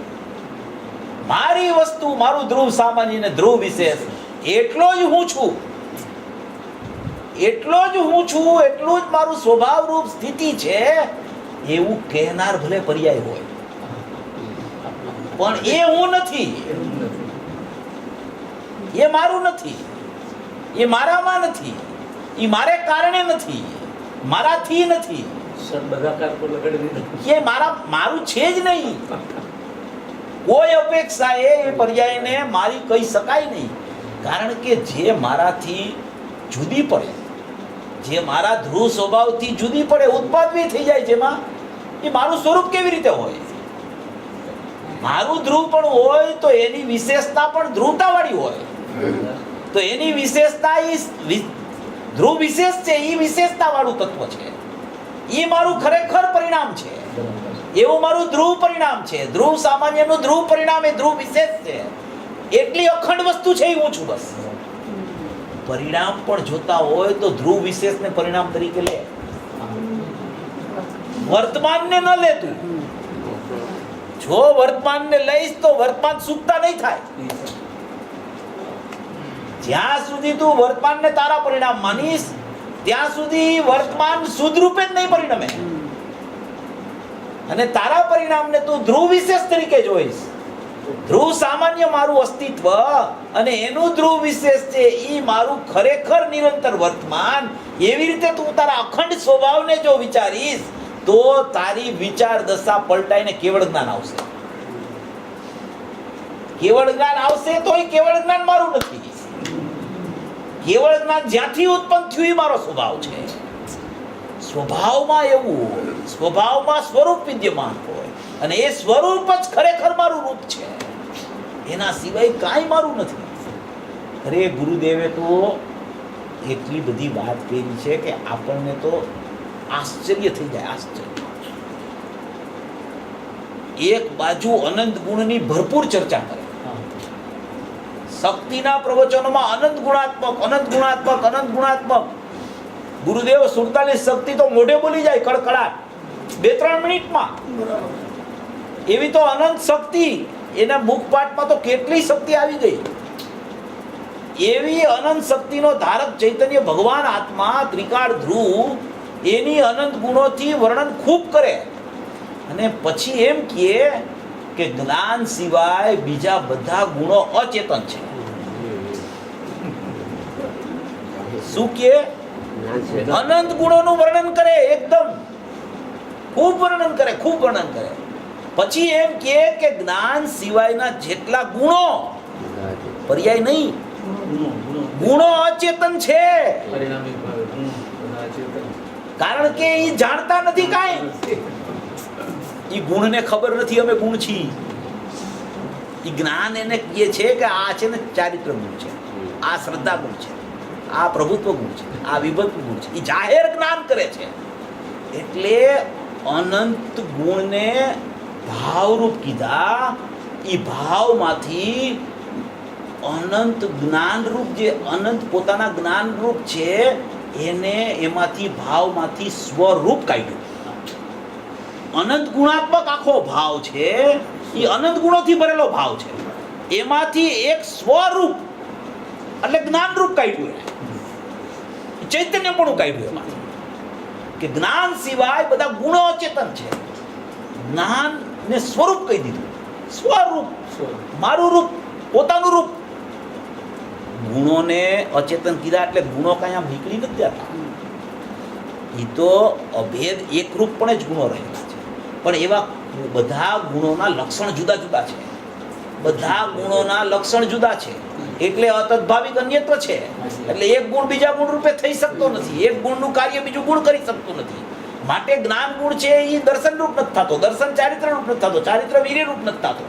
મારી વસ્તુ, મારું ધ્રુવ સામાન્ય ને ધ્રુવ વિશેષ એટલો જ હું છું, એટલો જ હું છું, એટલું જ મારું સ્વભાવ રૂપ સ્થિતિ છે એવું કહેનાર ભલે પર્યાય હોય પણ એ હું નથી. એ મારું નથી, એ મારામાં નથી, એ મારે કારણે નથી, મારાથી નથી. બધા કારકો લગાડી દીધા. એ મારું છે જ નહીં. કોઈ અપેક્ષા એ પર્યાયને મારી કહી શકાય નહીં. કારણ કે જે મારાથી જુદી પડે, જે મારા ધ્રુવ સ્વભાવથી જુદી પડે, ઉત્પાદવી થઈ જાય, જેમાં એ મારું સ્વરૂપ કેવી રીતે હોય? મારું ધ્રુવ પણ હોય તો એની વિશેષતા પણ ધ્રુવતાવાળી હોય. તો એની વિશેષતા ધ્રુવ વિશેષ છે, એ વિશેષતા વાળું તત્વ છે. એ મારું ખરેખર પરિણામ છે. એવું મારું ધ્રુવ પરિણામ છે. ધ્રુવ સામાન્યનું ધ્રુવ પરિણામ એ ધ્રુવ વિશેષ છે. એટલી અખંડ વસ્તુ છે એ હું છું. બસ પરિણામ પણ જોતા હોય તો ધ્રુવ વિશેષને પરિણામ તરીકે લે. વર્તમાનને ન લેતું. જો વર્તમાનને લઈશ તો વર્તમાન સુખતા નહીં થાય. જ્યાં સુધી તું વર્તમાનને તારા પરિણામ માનીશ ત્યાં સુધી વર્તમાન શુદ્ધ રૂપે જ નહીં પરિણમે. અને તારા પરિણામને તું ધ્રુવ વિશેષ તરીકે જોઈશ. ધ્રુવ સામાન્ય મારું અસ્તિત્વ અને એનું ધ્રુવ વિશેષ છે એ મારું ખરેખર નિરંતર વર્તમાન. એવી રીતે તું તારા અખંડ સ્વભાવને જો વિચારીશ તો તારી વિચાર દશા પલટાઈને કેવળ જ્ઞાન આવશે. કેવળ જ્ઞાન આવશે તો એ કેવળ જ્ઞાન મારું નથી. કેવળ જ્ઞાન જ્યાંથી ઉત્પન્ન થયું એ મારો સ્વભાવ છે. સ્વભાવમાં એવું હોય, સ્વભાવમાં સ્વરૂપ વિદ્યમાન હોય અને એ સ્વરૂપ જ ખરેખર મારું રૂપ છે. એના સિવાય કાંઈ મારું નથી. અરે ગુરુદેવે તો એટલી બધી વાત કરી છે કે આપણને તો આશ્ચર્ય થઈ જાય. આશ્ચર્ય. એક બાજુ અનંત ગુણની ભરપૂર ચર્ચા કરે. શક્તિના પ્રવચનોમાં અનંત ગુણાત્મક, અનંત ગુણાત્મક, અનંત ગુણાત્મક. ગુરુદેવ 47 શક્તિ તો મોઢે બોલી જાય કડકડાટ 2-3 મિનિટમાં. એવી તો અનંત શક્તિ એના મુખપાઠમાં તો કેટલી શક્તિ આવી ગઈ. એવી અનંત શક્તિનો ધારક ચૈતન્ય ભગવાન આત્મા ત્રિકાળ ધ્રુવ એની અનંત ગુણોથી વર્ણન ખૂબ કરે અને પછી એમ કહે કે જ્ઞાન સિવાય બીજા બધા ગુણો અચેતન છે. શું કે અનંત ગુણોનું વર્ણન કરે, એકદમ ખૂબ વર્ણન કરે, ખૂબ વર્ણન કરે. પછી એમ કહે કે જ્ઞાન સિવાયના જેટલા ગુણો, પર્યાય નહીં, ગુણો અચેતન છે. કારણ કે એ જાણતા નથી કાંઈ. એ ગુણને ખબર નથી અમે ગુણ છીએ. એ જ્ઞાન એને કહે છે કે આ છે ને ચારિત્ર ગુણ છે, આ શ્રદ્ધા ગુણ છે, આ પ્રભુત્વ ગુણ છે, આ વિભક્ત ગુણ છે. એ જાહેર જ્ઞાન કરે છે. એટલે અનંત ગુણને ભાવરૂપ કીધા. એ ભાવમાંથી અનંત જ્ઞાનરૂપ, જે અનંત પોતાના જ્ઞાનરૂપ છે એને એમાંથી ભાવમાંથી સ્વરૂપ કાઢ્યું. અનંત ગુણાત્મક આખો ભાવ છે એ અનંત ગુણોથી ભરેલો ભાવ છે. એમાંથી એક સ્વરૂપ એટલે જ્ઞાનરૂપ કાઢ્યું. ચૈતન્ય પણ કાઢ્યું એમાંથી કે જ્ઞાન સિવાય બધા ગુણો અચેતન છે. જ્ઞાન ને સ્વરૂપ કહી દીધું. સ્વરૂપ, મારું રૂપ, પોતાનું રૂપ. ગુણોને અચેતન કીધા એટલે ગુણો કાંઈ આમ નીકળી નથી જતા. એ તો અભેદ એકરૂપ પણ જ ગુણો રહેલા છે. પણ એવા બધા ગુણોના લક્ષણ જુદા જુદા છે. બધા ગુણોના લક્ષણ જુદા છે એટલે અતદ્ભાવિક અન્યત્વ છે. એટલે એક ગુણ બીજા ગુણ રૂપે થઈ શકતો નથી. એક ગુણનું કાર્ય બીજું ગુણ કરી શકતું નથી. માટે જ્ઞાન ગુણ છે એ દર્શન રૂપ નથી થતો, દર્શન ચારિત્ર રૂપ નથી થતો, ચારિત્ર વીર્ય રૂપ નથી થતો.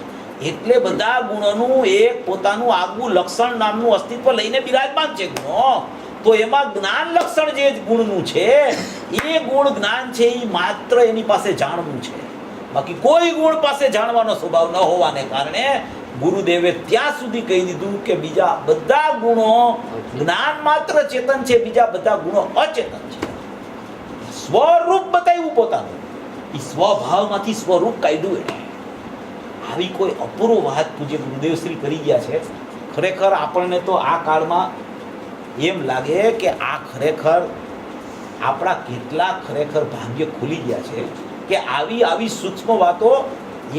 એટલે બધા ગુણોનું એક પોતાનું આગવું લક્ષણ નામનું અસ્તિત્વ લઈને બિરાજમાન છે ગુણો. તો એમાં જ્ઞાન લક્ષણ જે ગુણનું છે એ ગુણ જ્ઞાન છે એ માત્ર એની પાસે જાણવું છે. બાકી કોઈ ગુણ પાસે જાણવાનો સ્વભાવ ન હોવાને કારણે ગુરુદેવે ત્યાં સુધી કહી દીધું કે બીજા બધા ગુણો જ્ઞાન માત્ર ચેતન છે, બીજા બધા ગુણો અચેતન છે. સ્વરૂપ બતાવ્યું પોતાનું. એ સ્વભાવમાંથી સ્વરૂપ કાઢ્યું. એટલે આવી કોઈ અપૂર્વ વાત પૂજ્ય ગુરુદેવ શ્રી કરી ગયા છે. ખરેખર આપણને તો આ કાળમાં એમ લાગે કે આ ખરેખર આપણા કેટલા ખરેખર ભાગ્ય ખુલી ગયા છે કે આવી આવી સૂક્ષ્મ વાતો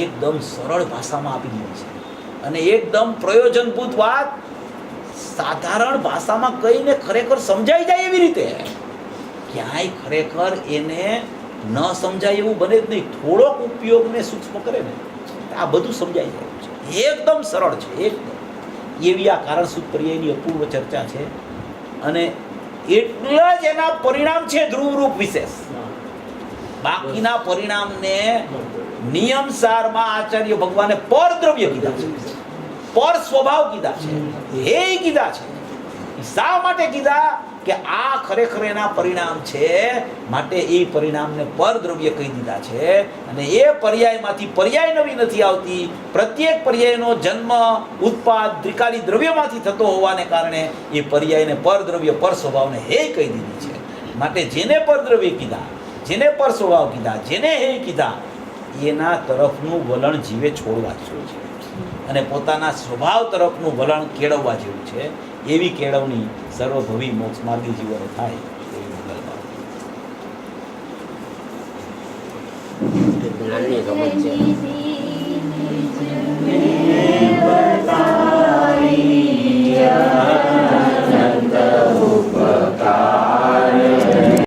એકદમ સરળ ભાષામાં આપી દીધી છે. અને એકદમ પ્રયોજનભૂત વાત સાધારણ ભાષામાં કહીને ખરેખર સમજાઈ જાય એવી રીતે. ક્યાંય ખરેખર એને ન સમજાય એવું બને જ નહીં. થોડોક ઉપયોગને સૂક્ષ્મ કરે ને આ બધું સમજાઈ જાય છે. એકદમ સરળ છે. એકદમ એવી આ કારણ સૂત્ર પર્યાયની અપૂર્વ ચર્ચા છે. અને એટલા જ એના પરિણામ છે ધ્રુવરૂપ વિશેષ. બાકીના પરિણામને નિયમ સારમાં આચાર્ય ભગવાને પરદ્રવ્ય કીધા છે, પર સ્વભાવ કીધા છે, હે કીધા છે. શા માટે કીધા? કે આ ખરેખર એના પરિણામ છે, માટે એ પરિણામને પરદ્રવ્ય કહી દીધા છે. અને એ પર્યાયમાંથી પર્યાય નવી નથી આવતી. પ્રત્યેક પર્યાયનો જન્મ ઉત્પાદ ત્રિકાલી દ્રવ્યમાંથી થતો હોવાને કારણે એ પર્યાયને પરદ્રવ્ય પર સ્વભાવને હે કહી દીધી છે. માટે જેને પરદ્રવ્ય કીધા, જેને પર સ્વભાવ કીધા, જેને હે કીધા, એના તરફનું વલણ જીવે છોડવા જેવું છે અને પોતાના સ્વભાવ તરફનું વલણ કેળવવા જેવું છે. એવી કેળવણી સર્વભવી મોક્ષ માર્ગી જીવનો થાય એવી મંગલમાં. જ્ઞાનની સમજ છે.